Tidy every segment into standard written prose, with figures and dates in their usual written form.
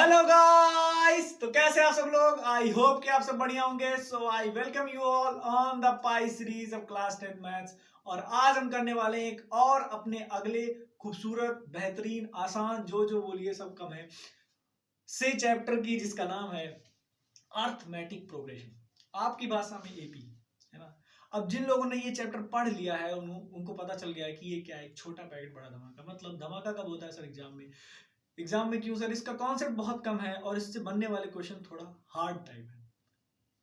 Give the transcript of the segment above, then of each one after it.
Hello guys, तो कैसे आप सब लोग। आई होप कि आप सब बढ़िया होंगे। So I welcome you all on the pi series of class 10 maths. और आज हम करने वाले हैं एक और अपने अगले खूबसूरत बेहतरीन आसान जो बोलिए सब कम है से चैप्टर की, जिसका नाम है अर्थमेटिक प्रोग्रेशन, आपकी भाषा में एपी, है ना। अब जिन लोगों ने ये चैप्टर पढ़ लिया है उनको पता चल गया है कि ये क्या है, एक छोटा पैकेट बड़ा धमाका। मतलब धमाका कब होता है सर? एग्जाम में क्यों सर? इसका कॉन्सेप्ट बहुत कम है और इससे बनने वाले क्वेश्चन थोड़ा हार्ड टाइप है।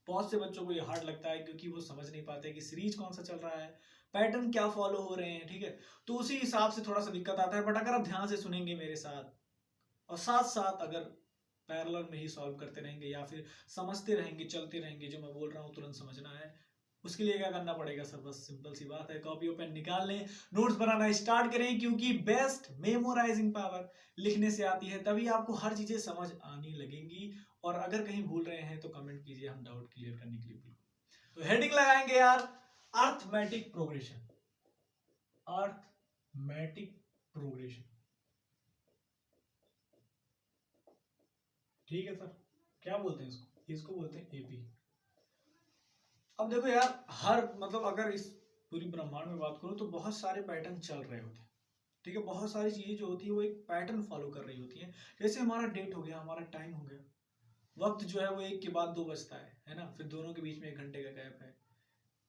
बहुत से बच्चों को ये हार्ड लगता है क्योंकि वो समझ नहीं पाते कि सीरीज कौन सा चल रहा है, पैटर्न क्या फॉलो हो रहे हैं, ठीक है। तो उसी हिसाब से थोड़ा सा दिक्कत आता है। बट अगर आप ध्यान से सुनेंगे मेरे साथ और साथ साथ अगर पैरेलल में ही सॉल्व करते रहेंगे या फिर समझते रहेंगे, चलते रहेंगे, जो मैं बोल रहा हूँ तुरंत समझना है। उसके लिए क्या करना पड़ेगा सर? बस सिंपल सी बात है, कॉपी और पेन निकाल लें, नोट्स बनाना स्टार्ट करें, क्योंकि बेस्ट मेमोराइजिंग पावर लिखने से आती है। तभी आपको हर चीजें समझ आने लगेंगी। और अगर कहीं भूल रहे हैं तो कमेंट कीजिए, हम डाउट क्लियर करने के लिए बिल्कुल। तो हेडिंग लगाएंगे यार, अर्थमेटिक प्रोग्रेशन। अर्थमेटिक प्रोग्रेशन, ठीक है सर। क्या बोलते हैं इसको? इसको बोलते हैं एपी। अब देखो यार, हर मतलब अगर इस पूरी ब्रह्मांड में बात करूं तो बहुत सारे पैटर्न चल रहे होते हैं, ठीक है। बहुत सारी चीजें जो होती है वो एक पैटर्न फॉलो कर रही होती हैं। जैसे हमारा डेट हो गया, हमारा टाइम हो गया, वक्त जो है वो एक के बाद दो बजता है ना। फिर दोनों के बीच में 1 घंटे का गैप है।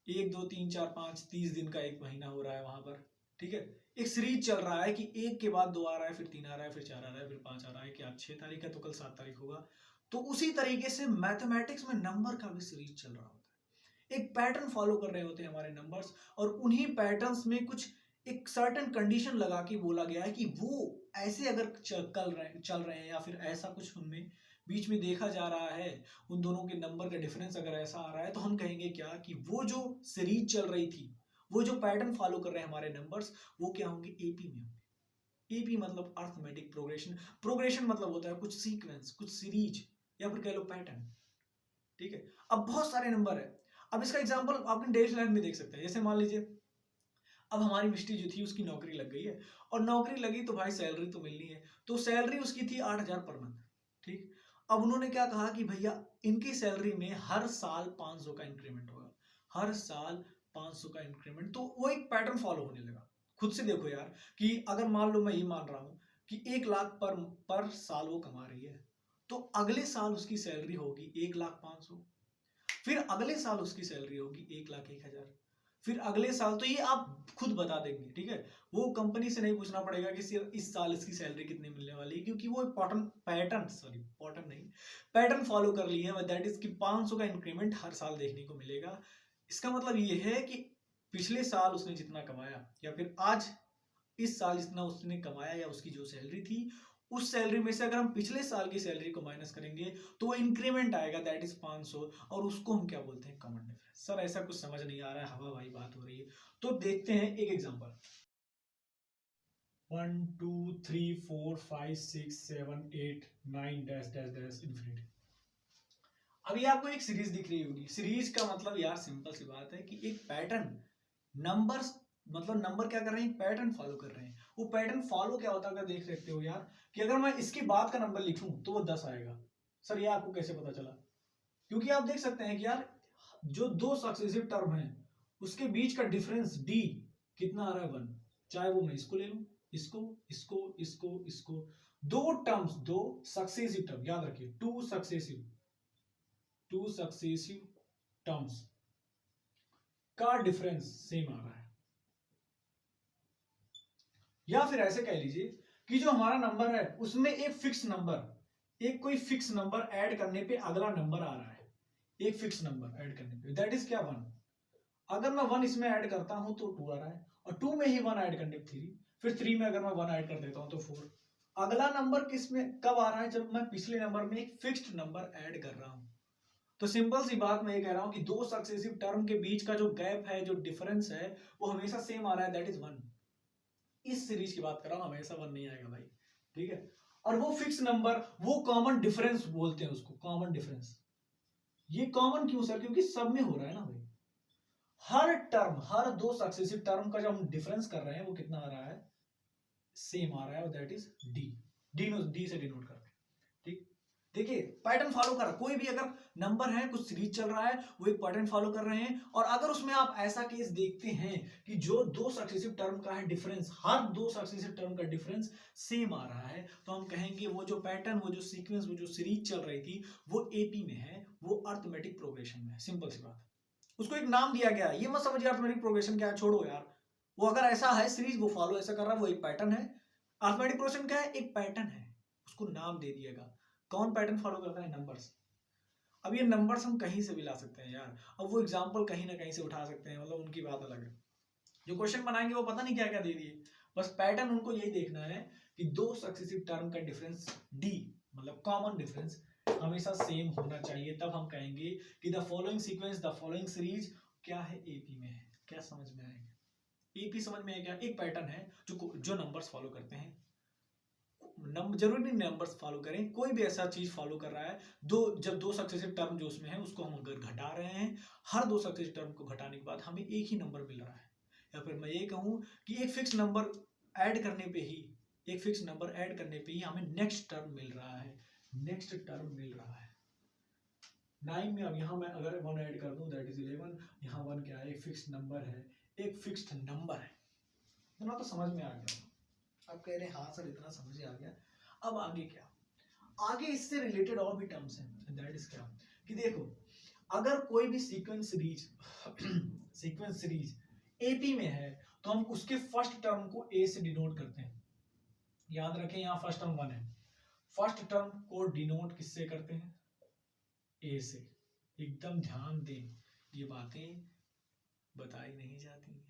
1 2 3 4 5 30 दिन का एक महीना हो रहा है वहां पर, ठीक है। एक सीरीज चल रहा है कि एक के बाद दो आ रहा है, फिर तीन आ रहा है, फिर चार आ रहा है, फिर पांच आ रहा है कि आज 6 तारीख है तो कल 7 तारीख होगा। तो उसी तरीके से मैथमेटिक्स में नंबर का भी सीरीज चल रहा होता है। एक पैटर्न फॉलो कर रहे होते हैं हमारे नंबर्स, और उन्हीं पैटर्न्स में कुछ एक सर्टेन कंडीशन लगा के बोला गया है कि वो ऐसे अगर चल रहे हैं या फिर ऐसा कुछ उनमें बीच में देखा जा रहा है, उन दोनों के नंबर का डिफरेंस अगर ऐसा आ रहा है, तो हम कहेंगे क्या कि वो जो सीरीज चल रही थी, वो जो पैटर्न फॉलो कर रहे हैं हमारे नंबर्स, वो क्या होंगे? एपी में होंगे। एपी मतलब अर्थमेटिक प्रोग्रेशन। प्रोग्रेशन मतलब होता है कुछ सीक्वेंस, कुछ सीरीज, या फिर कह लो पैटर्न, ठीक है। अब बहुत सारे नंबर है। अब इसका एग्जांपल आपने डेली लाइफ में देख सकते हैं। जैसे मान लीजिए, अब हमारी मिस्टी जो थी उसकी नौकरी लग गई है, और नौकरी लगी तो भाई सैलरी तो मिलनी है। तो सैलरी उसकी थी 8,000 पर मंथ, ठीक। अब उन्होंने क्या कहा कि भैया इनकी सैलरी में हर साल 500 का इंक्रीमेंट होगा, हर साल 500 का इंक्रीमेंट। तो वो एक पैटर्न फॉलो होने लगा। खुद से देखो यार, कि अगर मान लो मैं ये मान रहा हूं कि 1 लाख पर साल वो कमा रही है, तो अगले साल उसकी सैलरी होगी 1,05,000। फिर अगले साल उसकी सैलरी होगी 1,01,000। फिर अगले साल, तो ये आप खुद बता देंगे, ठीक है। वो कंपनी से नहीं पूछना पड़ेगा कि इस साल इसकी सैलरी कितनी मिलने वाली है, क्योंकि वो पैटर्न नहीं, पैटर्न फॉलो कर ली है। दैट इज कि 500 का इंक्रीमेंट हर साल देखने को मिलेगा। इसका मतलब ये है कि पिछले साल उसने जितना कमाया, या फिर आज इस साल जितना उसने कमाया, या उसकी जो सैलरी थी, उस सैलरी में से अगर हम पिछले साल की सैलरी को माइनस करेंगे तो वो इंक्रीमेंट आएगा, दैट इज 500। और उसको हम क्या बोलते हैं? Common difference. सर ऐसा कुछ समझ नहीं आ रहा है, हवा भाई बात हो रही है। तो देखते हैं एक example. 1 2 3 4 5 6 7 8 9 dash dash dash infinity. अभी आपको एक सीरीज दिख रही होगी। सीरीज का मतलब यार सिंपल सी बात है कि एक पैटर्न, नंबर्स, मतलब नंबर क्या कर रहे हैं? पैटर्न फॉलो कर रहे हैं। वो पैटर्न फॉलो क्या होता है अगर देख सकते हो यार, कि अगर मैं इसके बाद का नंबर लिखूं तो वो 10 आएगा। सर ये आपको कैसे पता चला? क्योंकि आप देख सकते हैं कि यार जो दो सक्सेसिव टर्म है उसके बीच का डिफरेंस डी कितना आ रहा है? 1। चाहे वो मैं इसको ले लूं, इसको इसको इसको इसको, दो टर्म्स, दो सक्सेसिव टर्म, याद रखिए टू सक्सेसिव टर्म्स का डिफरेंस सेम आ रहा है। या फिर ऐसे कह लीजिए कि जो हमारा नंबर है उसमें एक फिक्स नंबर, एक कोई फिक्स नंबर ऐड करने पे अगला नंबर आ रहा है। एक फिक्स नंबर ऐड करने पे, दैट इज क्या? 1। अगर मैं 1 इसमें ऐड करता हूं तो 2 आ रहा है, और 2 में ही 1 ऐड करने पे 3, फिर 3 में अगर मैं 1 ऐड कर देता हूं तो 4। अगला नंबर किस में कब आ रहा है? जब मैं पिछले नंबर में एक फिक्स्ड नंबर ऐड कर रहा हूं। तो सिंपल सी बात मैं ये कह रहा हूं कि दो सक्सेसिव टर्म के बीच का जो गैप है, जो डिफरेंस है, वो हमेशा सेम आ रहा है, दैट इज 1। इस सीरीज की बात कर रहा हूं, हमेशा 1 नहीं आएगा भाई, ठीक है। और वो फिक्स नंबर, वो कॉमन डिफरेंस बोलते हैं उसको, कॉमन डिफरेंस। ये कॉमन क्यों सर? क्योंकि सब में हो रहा है ना भाई। हर टर्म, हर दो सक्सेसिव टर्म का जो हम डिफरेंस कर रहे हैं वो कितना आ रहा है? सेम आ रहा है, और दैट इज डी। डी से डिनोट करते हैं, ठीक। देखिए पैटर्न फॉलो कर रहा है, कोई भी अगर नंबर है, कुछ सीरीज चल रहा है, वो एक पैटर्न फॉलो कर रहे हैं। और अगर उसमें आप ऐसा केस देखते हैं कि जो दो सक्सेसिव टर्म का है डिफरेंस, हर दो सक्सेसिव टर्म का डिफरेंस सेम आ रहा है, तो हम कहेंगे वो जो पैटर्न, वो जो सीक्वेंस, वो जो सीरीज चल रही थी, वो एपी में है, वो अर्थमेटिक प्रोग्रेशन में है। सिंपल सी बात, उसको एक नाम दिया गया है। ये मत समझिए अर्थमेटिक प्रोग्रेशन क्या है, छोड़ो यार। वो अगर ऐसा है सीरीज, वो फॉलो ऐसा कर रहा है, वो एक पैटर्न है। अर्थमेटिक प्रोग्रेशन क्या है, एक पैटर्न है, उसको नाम दे दिएगा। कौन पैटर्न फॉलो करता है, नंबर्स। अब ये नंबर्स हम कहीं से भी ला सकते हैं यार, अब वो एग्जांपल कहीं ना कहीं से उठा सकते हैं, मतलब उनकी बात अलग है। जो क्वेश्चन बनाएंगे वो पता नहीं क्या क्या दे दिए, बस पैटर्न उनको यही देखना है कि दो सक्सेसिव टर्म का डिफरेंस डी, मतलब कॉमन डिफरेंस हमेशा सेम होना चाहिए, तब हम कहेंगे कि the following sequence, the following series क्या है, एपी में है। क्या समझ में आएगा, एपी समझ में है क्या, एक पैटर्न है जो नंबर्स फॉलो करते हैं। जरूरी नहीं नंबर्स फॉलो करें, कोई भी ऐसा चीज फॉलो कर रहा है, जब दो सक्सेसिव टर्म जो उसमें है उसको हम अगर घटा रहे हैं, हर दो सक्सेसिव टर्म को घटाने के बाद हमें एक ही नंबर मिल रहा है, या फिर मैं ये कहूं कि एक फिक्स नंबर ऐड करने पे ही, एक फिक्स नंबर ऐड करने पे ही हमें नेक्स्ट टर्म मिल रहा है, नेक्स्ट टर्म मिल रहा है। 9 में अब यहाँ मैं अगर 1 ऐड कर दूं दैट इज 11, यहाँ 1 क्या है, एक फिक्स नंबर है, एक फिक्स्ड नंबर है। इतना तो समझ में आ गया, आप कह रहे हैं हाँ सर इतना समझ आ गया। अब आगे क्या, आगे इससे रिलेटेड और भी टर्म्स हैं, दैट इज क्या कि देखो, अगर कोई भी sequence series sequence series AP में है, तो हम उसके फर्स्ट टर्म को ए से डिनोट करते हैं। याद रखें यहाँ फर्स्ट टर्म 1 है, फर्स्ट टर्म को डिनोट किससे करते हैं, ए से। एकदम ध्यान दें, ये बातें बताई नहीं जाती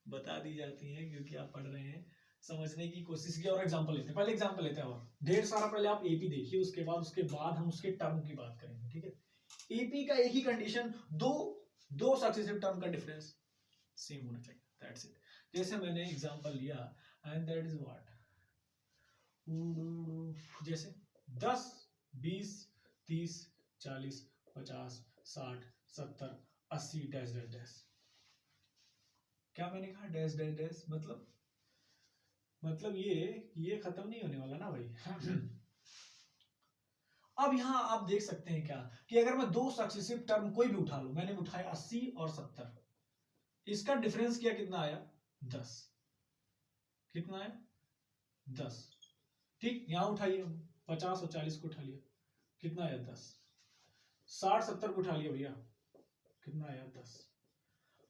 बता दी जाती हैं, क्योंकि आप पढ़ रहे हैं, समझने की कोशिश की। और एग्जांपल लेते हैं, पहले एग्जांपल लेते हैं, और ढेर सारा पहले आप एपी देखिए, उसके बाद हम उसके टर्म की बात करेंगे, ठीक है। एपी का एक ही कंडीशन, दो सक्सेसिव टर्म का डिफरेंस सेम होना चाहिए, दैट्स इट। जैसे मैंने एग्जांपल लिया एंड दैट इज व्हाट, जैसे 10 20 30 40 50 60 70 80 डैश डैश डैश। क्या मैंने कहा, डैश डैश डैश, मतलब ये खत्म नहीं होने वाला ना भाई अब यहां आप देख सकते हैं क्या कि अगर मैं दो सक्सेसिव टर्म कोई भी उठा लूं, मैंने उठाया 80 और 70, इसका डिफरेंस क्या कितना आया, 10। कितना आया, 10। ठीक, यहां उठाइए 50 और 40 को उठा लिया, कितना आया, 10। 60 70 को उठा लिया भैया, कितना आया, 10।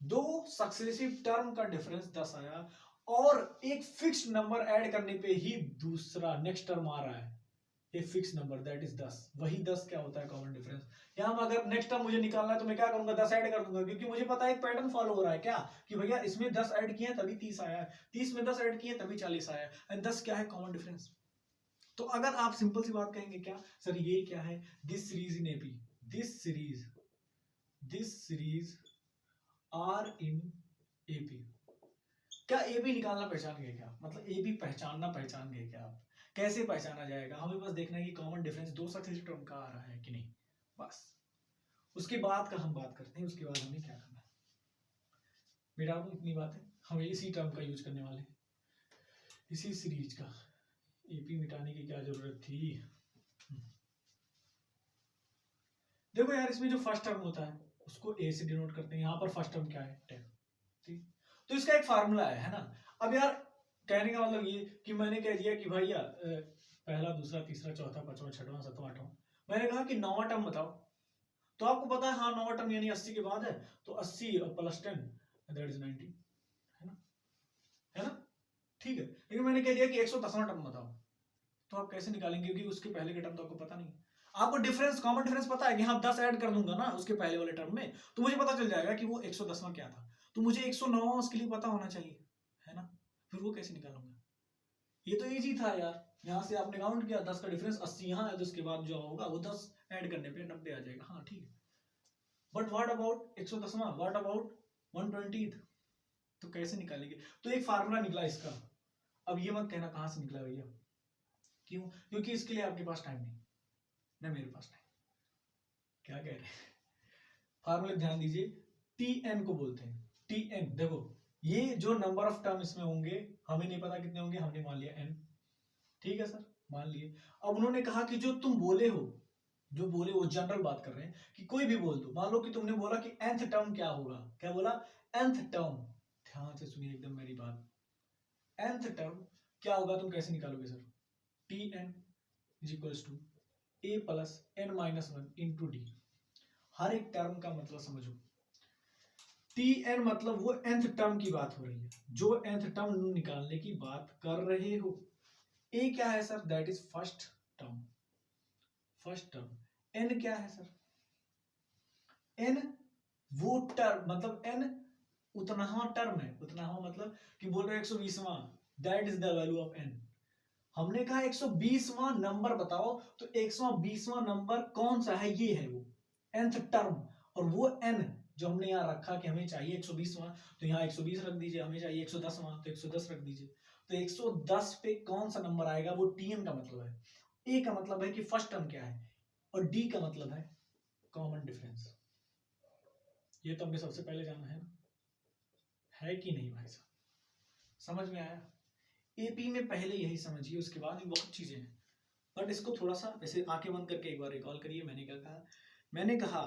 दो सक्सेसिव टर्म का डिफरेंस 10 आया, और एक फिक्स नंबर ऐड करने पे ही दूसरा नेक्स्ट टर्म आ रहा है, एक फिक्स नंबर दैट इज 10। वही 10 क्या होता है, कॉमन डिफरेंस। यहां अगर नेक्स्ट टर्म मुझे निकालना है तो मैं क्या करूंगा, 10 ऐड कर दूंगा, क्योंकि मुझे पता है एक पैटर्न फॉलो हो रहा है, क्या कि भैया इसमें 10 ऐड किए तभी 30 आया है, 30 में 10 ऐड किए तभी 40 आया है, एंड 10 क्या है, कॉमन डिफरेंस। तो अगर आप सिंपल सी बात कहेंगे क्या सर, ये क्या है, this series in AP, this series are in AP. क्या एपी निकालना पहचान गए क्या, मतलब एपी पहचान गए क्या आप, कैसे पहचाना जाएगा, हमें बस देखना है कि कॉमन डिफरेंस दो सक्सेसिव टर्म का आ रहा है कि नहीं, बस। उसके बाद का हम बात करते हैं, उसके बाद हमें क्या करना है, मेरा आपको इतनी बात है, हम इसी टर्म का यूज करने वाले हैं, इसी सीरीज का। एपी मिटाने की क्या जरूरत थी, देखो यार, इसमें जो फर्स्ट टर्म होता है उसको ए से डिनोट करते हैं, यहाँ पर फर्स्ट टर्म क्या है, 10। ठीक, तो इसका एक फार्मूला है ना। अब यार कहने का मतलब ये कि मैंने कह दिया कि भैया पहला दूसरा तीसरा चौथा पांचवा छठवां सातवां आठवां, मैंने कहा कि 9वां टर्म बताओ, तो आपको पता है हाँ 9वां टर्म यानी 80 के बाद है, तो 80 प्लस 10 दैट इज 90, है ना। ठीक है, लेकिन मैंने कह दिया कि 110वां टर्म बताओ, तो आप कैसे निकालेंगे, क्योंकि उसके पहले के टर्म तो आपको पता नहीं, आपको डिफरेंस, कॉमन डिफरेंस पता है कि हाँ 10 ऐड कर दूंगा ना उसके पहले वाले टर्म में, तो मुझे पता चल जाएगा कि वो 110वां क्या था, तो मुझे 109वां उसके लिए पता होना चाहिए, है ना। फिर वो कैसे निकालूंगा, ये तो इजी था यार, यहाँ से आपने काउंट किया 10 का डिफरेंस 80 यहाँ है, तो उसके बाद जो होगा वो 10 ऐड करने पे 90 आ जाएगा, हाँ ठीक है। बट व्हाट अबाउट 110वां, व्हाट अबाउट 120th, तो कैसे निकालेंगे, तो एक फार्मूला निकला इसका। अब ये मत कहना कहां से निकला भैया, क्यों, क्योंकि इसके लिए आपके पास टाइम नहीं ना, मेरे पास टाइम, क्या कह रहे हैं, फार्मूले ध्यान दीजिए, टी एन को बोलते हैं, टी एन। देखो ये जो नंबर ऑफ टर्म इसमें होंगे, हमें नहीं पता कितने होंगे, हमने मान लिया एन, ठीक है सर। मान लिए। अब उन्होंने कहा कि जो तुम बोले हो, जो बोले वो जनरल बात कर रहे हैं कि कोई भी बोल दो। मान लो कि तुमने बोला कि nth टर्म क्या होगा, क्या बोला, nth टर्म। ध्यान से सुनिए एकदम मेरी बात। nth टर्म क्या होगा, तुम कैसे निकालोगे sir? tn is equals to a plus n minus one into D. हर एक टर्म का मतलब समझो। tn मतलब वो nth टर्म की बात हो रही है, जो nth टर्म निकालने की बात कर रहे हो। a क्या है sir? That is first term, first term. n क्या है सर? n वो टर्म, मतलब n उतनावा टर्म है। उतनावा मतलब कि बोल रहे 120वां, that is the value of n। हमने कहा 120वां नंबर बताओ, तो 120वां नंबर कौन सा है? ये है वो nth टर्म। और वो n जो हमने यहाँ रखा कि हमें चाहिए 120वां, तो यहाँ 120 रख दीजिए। हमें चाहिए 110वां, तो 110 रख दीजिए। तो 110 पे कौन सा नंबर आएगा, वो tn का मतलब है। a का मतलब है कि फर्स्ट टर्म क्या है, और d का मतलब है कॉमन डिफरेंस। ये तो हमें सबसे पहले जाना है कि नहीं भाई साहब? समझ में आया? एपी में पहले यही समझिए, उसके बाद भी बहुत चीजें हैं, बट इसको थोड़ा सा ऐसे आंखें बंद करके एक बार रिकॉल करिए। मैंने क्या कहा? मैंने कहा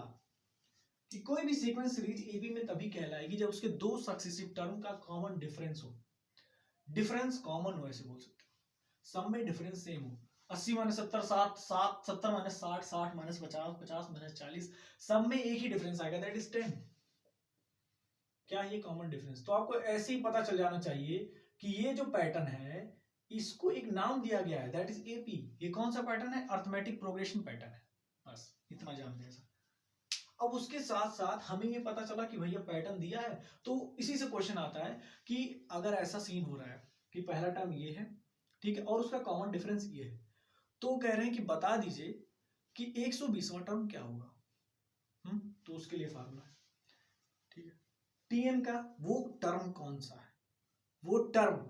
कि कोई भी सीक्वेंस सीरीज एबी में तभी कहलाएगी जब उसके दो सक्सेसिव टर्म का कॉमन डिफरेंस हो। डिफरेंस कॉमन हो, ऐसे बोल सकते हो। सम में डिफरेंस सेम हो। 80 माइनस 70 60, 70 माइनस 60 60 माइनस 50 50 माइनस 40, सब में एक ही डिफरेंस आएगा, दैट इज 10। क्या ये कॉमन डिफरेंस? तो आपको ऐसे ही पता चल जाना चाहिए कि ये जो पैटर्न है इसको एक नाम दिया गया है, दैट इज एपी। ये कौन सा पैटर्न है? अर्थमेटिक प्रोग्रेशन पैटर्न है। बस इतना जानते हैं सर। अब उसके साथ साथ हमें ये पता चला कि भैया पैटर्न दिया है, तो इसी से क्वेश्चन आता है कि अगर ऐसा सीन हो रहा है कि पहला टर्म ये है, ठीक है, और उसका कॉमन डिफरेंस ये है, तो कह रहे हैं कि बता दीजिए कि 120वां टर्म क्या होगा। तो उसके लिए फार्मूला है, ठीक है, टीएन का वो टर्म कौन सा है, वो टर्म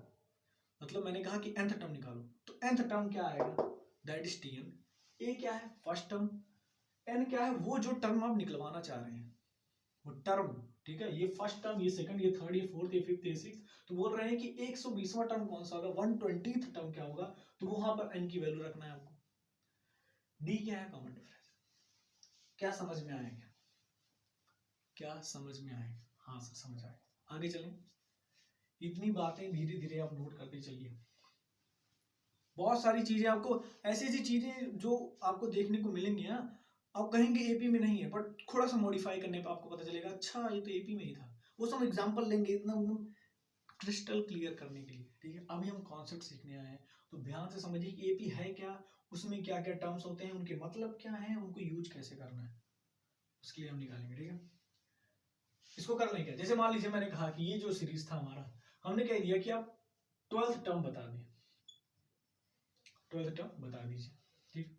मतलब मैंने कहा कि nth टर्म निकालो, तो nth टर्म क्या आएगा, दैट इज टीएन। ए क्या है? First term. एन क्या है? वो जो टर्म आप निकलवाना चाह रहे हैं, वो टर्म, ठीक है, ये फर्स्ट टर्म, ये सेकंड, ये थर्ड, ये फोर्थ, ये फिफ्थ, ये सिक्स। तो बोल रहे हैं कि 120वां टर्म कौन सा होगा, 120th टर्म क्या होगा, तो वहां पर एन की वैल्यू रखना है आपको। डी क्या है? Common difference. क्या समझ में आएगा? क्या समझ में आएगा? हाँ सर समझ आएगा। आगे चलें। इतनी बातें धीरे धीरे आप नोट करते चलिए। बहुत सारी चीजें आपको, ऐसी ऐसी चीजें जो आपको देखने को मिलेंगी ना, आप कहेंगे एपी में नहीं है, बट थोड़ा सा मॉडिफाई करने पर आपको पता चलेगा, अच्छा ये तो एपी में ही था। वो सब एग्जांपल लेंगे इतना क्रिस्टल क्लियर करने के लिए, ठीक है। अभी हम कॉन्सेप्ट सीखने आए हैं, तो ध्यान से समझिए कि एपी है क्या, उसमें क्या क्या टर्म्स होते हैं, उनके मतलब क्या है, उनको यूज कैसे करना है, उसके लिए हम निकालेंगे, ठीक है। इसको कर लें क्या? जैसे मान लीजिए मैंने कहा कि ये जो सीरीज था हमारा, हमने कह दिया कि आप 12th टर्म बता दें, 12th टर्म बता दीजिए, ठीक।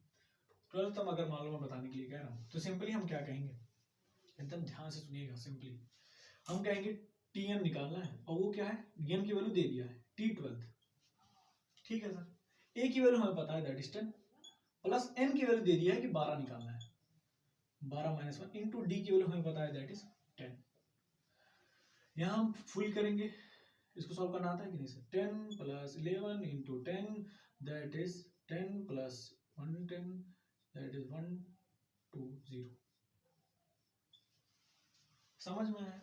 12th टर्म अगर मान लो मैं बताने के लिए कह रहा हूँ, तो सिंपली हम क्या कहेंगे, एकदम ध्यान से सुनिएगा। सिंपली हम कहेंगे टी एन निकालना है, और वो क्या है, एन की वैल्यू दे दिया है T12, ठीक है सर। ए की वैल्यू हमें पता है दैट इज 10, प्लस एन की वैल्यू दे दिया है कि 12 निकालना है, 12 माइनस 1 इंटू डी की वैल्यू हमें पता है दैट इज 10। यहाँ हम फुल करेंगे, इसको सॉल्व करना आता है कि नहीं sir? 10 plus 11 into 10 that is 10 plus 110 that is 120। समझ में आया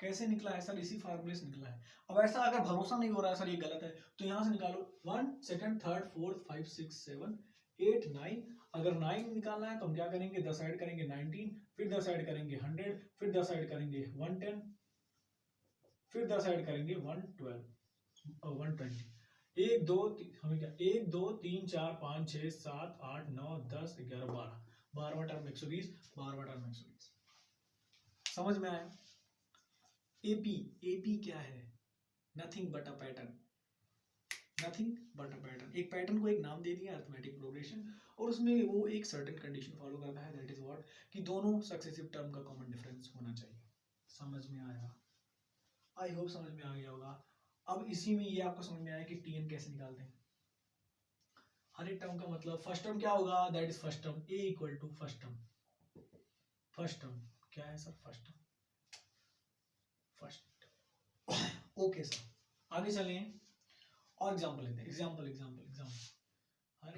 कैसे निकला है सर? इसी फार्मूले से निकला है। अब ऐसा अगर भरोसा नहीं हो रहा है सर ये गलत है, तो यहां से निकालो 1 2 3 4 5 6 7 8 9। अगर 9 निकालना है तो हम क्या करेंगे, 10 ऐड करेंगे 19, फिर 10 ऐड करेंगे 100, फिर 10 ऐड करेंगे 110, फिर 10 ऐड करेंगे 112 और 120। 1 2 हमें क्या, 1 2 3 4 5 6 7 8 9 10 11 12, 12वां टर्म 120, 12वां टर्म 120। समझ में आया? एपी, एपी क्या है? Nothing but a pattern, nothing but a pattern. एक पैटर्न को एक नाम दे दिया अर्थमेटिक प्रोग्रेशन, और उसमें वो एक सर्टेन कंडीशन फॉलो करता है, दैट इज व्हाट, कि दोनों सक्सेसिव टर्म का कॉमन डिफरेंस होना चाहिए। समझ में आया? आई होप समझ में आ गया होगा। अब इसी में ये आपको समझ में आया कि टीएन कैसे निकालते हैं। हर एक टर्म का मतलब, फर्स्ट टर्म क्या होगा, that is first term, a equal to first term. First term क्या है sir? First term, first. Okay sir, आगे चलें और एग्जांपल लेते हैं। एग्जांपल एग्जांपल एग्जांपल हर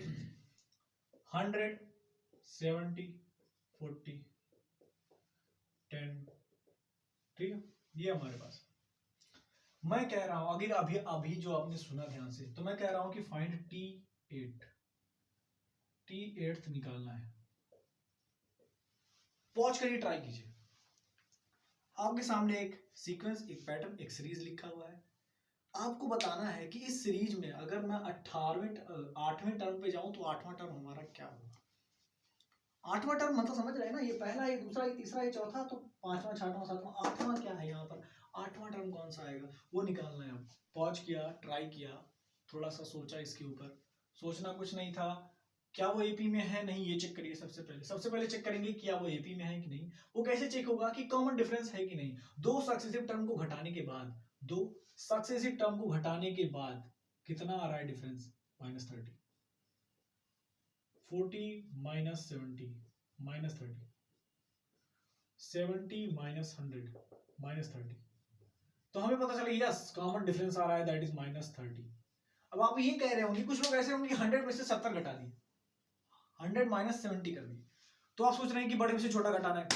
100 70 40 10, ठीक है, ये हमारे पास। मैं कह रहा हूं अगर अभी अभी जो आपने सुना ध्यान से, तो मैं कह रहा हूं कि फाइंड T8 निकालना है। पॉज करिए, ट्राई कीजिए। आपके सामने एक सीक्वेंस, एक पैटर्न, एक सीरीज लिखा हुआ है। आपको बताना है कि इस सीरीज में अगर मैं 8वें टर्म पे जाऊं तो 8वां टर्म हमारा क्या होगा। 8वां टर्म मतलब समझ रहे हैं ना, ये पहला, ये दूसरा, ये तीसरा, ये चौथा, तो 5वां 6वां 7वां 8वां क्या है यहाँ पर, 8वां टर्म कौन सा आएगा वो निकालना है आपको। पॉज किया, ट्राई किया, थोड़ा सा सोचा, इसके ऊपर सोचना कुछ नहीं था। क्या वो एपी में है नहीं, ये चेक करिए। सबसे पहले चेक करेंगे क्या वो एपी में है कि नहीं। वो कैसे चेक होगा कि कॉमन डिफरेंस है कि नहीं। दो सक्सेसिव टर्म को घटाने के बाद कितना आ रहा है डिफरेंस, -30। 40 - 70 -30, 70 - 100 -30, तो हमें पता चला यस कॉमन डिफरेंस आ रहा है, दैट इज -30। अब आप ये कह रहे होंगे, कुछ लोग ऐसे होंगे 100 में से 70 घटा दिए, 100 - 70 कर दिए, तो आप सोच रहे हैं कि बड़े में से छोटा घटाना है।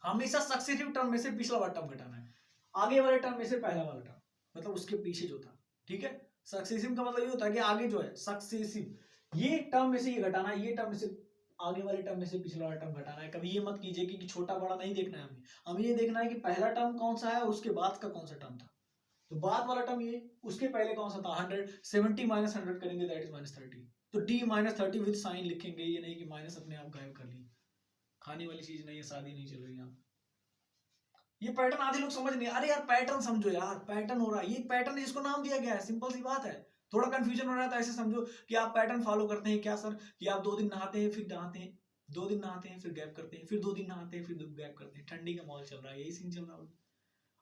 हमेशा सक्सेसिव टर्म में से पिछला वाला टर्म घटाना है, आगे वाले टर्म में से पहला वाला टर्म, मतलब उसके पीछे जो था, ठीक है। सक्सेसिव का मतलब ये होता है कि आगे जो है सक्सेसिव, ये टर्म में से ये घटाना है, ये टर्म में से आगे वाले टर्म में से पिछला वाला टर्म घटाना है। कभी ये मत कीजिए कि छोटा बड़ा नहीं देखना है हमें ये देखना है कि पहला टर्म कौन सा है और उसके बाद का कौन सा टर्म था। तो बाद वाला टर्म ये, उसके पहले कौन सा था 100, 70 - 100 करेंगे दैट इज -30। तो d -30 विद साइन लिखेंगे, ये नहीं कि माइनस अपने आप गायब कर लिए। खाने वाली चीज नहीं है, शादी नहीं चल रही यहाँ। ये पैटर्न आधे लोग समझ नहीं, अरे यार पैटर्न समझो यार, पैटर्न हो रहा है, ये पैटर्न जिसको नाम दिया गया है, सिंपल सी बात है। थोड़ा कंफ्यूजन हो रहा है तो ऐसे समझो कि आप पैटर्न फॉलो करते हैं क्या सर, कि आप 2 दिन नहाते हैं फिर नहाते हैं, 2 दिन नहाते हैं फिर गैप करते हैं, फिर 2 दिन नहाते हैं फिर गैप करते हैं। ठंडी का माहौल चल रहा है, यही सीन चल रहा है।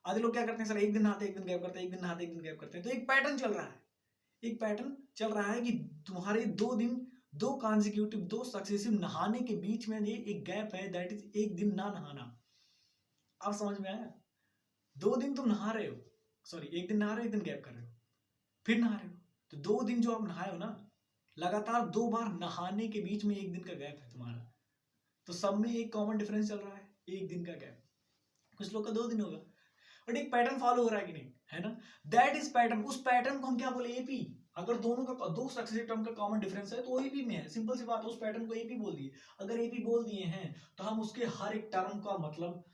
आधे लोग क्या करते हैं सर, एक दिन नहाते एक दिन गैप करते हैं, एक दिन नहाते एक दिन गैप करते हैं। तो एक पैटर्न चल रहा है, एक पैटर्न चल रहा है कि तुम्हारे 2 दिन, 2 कॉन्जिक्यूटिव, 2 सक्सेसिव नहाने के बीच में ये एक गैप है, दैट इज एक दिन ना नहाना। आप समझ में आया। 2 दिन तुम नहा रहे हो, सॉरी एक दिन नहा रहे हो, एक दिन गैप कर रहे हो, फिर नहा रहे हो, तो 2 दिन जो आप नहाए हो ना, लगातार 2 बार नहाने के बीच में एक दिन का गैप है तुम्हारा, तो सब में एक कॉमन डिफरेंस चल रहा है, एक दिन का गैप। कुछ लोग का 2 दिन होगा, बट एक पैटर्न फॉलो हो रहा है कि नहीं, है ना। That is pattern. उस पैटर्न को हम क्या बोले, एपी। अगर दोनों का 2 सक्सेसिव टर्म का कॉमन डिफरेंस है तो एपी में है, सिंपल सी बात। उस पैटर्न को एपी बोल दिए। अगर एपी बोल दिए हैं तो हम उसके हर एक टर्म का मतलब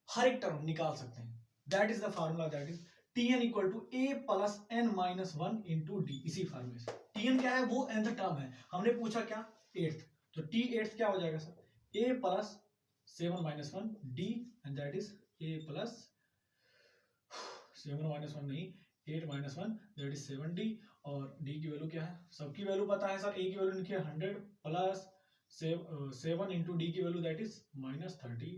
हर एक टर्म निकाल सकते हैं। That is the formula, that is Tn = a + n - 1 × d। इसी फार्मूले से Tn क्या है, वो nth टर्म है। हमने पूछा क्या, 8th, तो T8 क्या हो जाएगा sir, a + 7 - 1 d, and that is a + 7 - 1 नहीं, 8 - 1 दैट इज 7d। और d की वैल्यू क्या है, सबकी वैल्यू पता है सर। a की वैल्यू लिखिए 100 + 7 × d की वैल्यू दैट इज -30।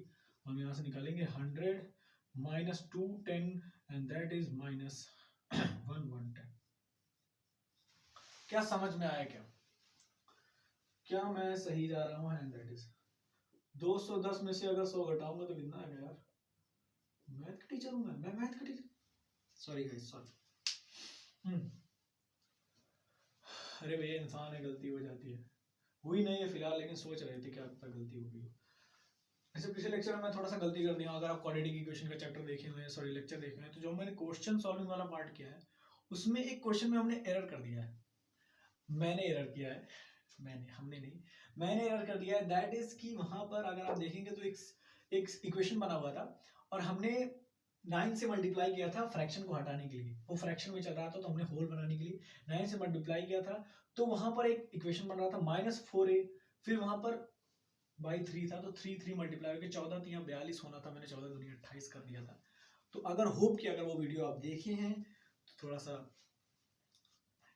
हम यहाँ से निकालेंगे 100 - 2 10 एंड दैट इज -110। क्या समझ में आया, क्या मैं सही जा रहा हूँ। एंड दैट इज 210 में से अगर 100 घटाऊंगा तो कितना आएगा यार। मैथ का टीचर हूँ मैं मैथ का टीचर, सॉरी गाइस सॉरी। अरे भैया इंसान है, गलती हो जाती है, हुई नहीं है फिलहाल, लेकिन सोच रहे थे क्या पता गलती हो गई। ऐसे पिछले लेक्चर में मैं थोड़ा सा गलती कर दिया। अगर आप क्वाड्रेटिक इक्वेशन का चैप्टर देखे हुए हैं, सॉरी लेक्चर देखे हुए हैं, तो जो मैंने क्वेश्चन सॉल्विंग वाला पार्ट किया है उसमें एक क्वेश्चन में हमने एरर कर दिया है। मैंने एरर किया है, हमने नहीं, मैंने एरर कर दिया है। दैट इज कि वहां पर अगर आप देखेंगे तो एक इक्वेशन बना हुआ था और हमने 9 से मल्टीप्लाई किया था फ्रैक्शन को हटाने के लिए। वो फ्रैक्शन में चल रहा था तो हमने होल बनाने के लिए 9 से मल्टीप्लाई किया था। तो वहां पर एक इक्वेशन बन रहा था -4a, फिर वहां पर बाई 3 था, तो 3 मल्टीप्लाई करके 14 तो यहाँ 42 होना था, मैंने 14 दूनी 28 कर दिया था। तो अगर होप कि अगर वो वीडियो आप देखे हैं तो थोड़ा सा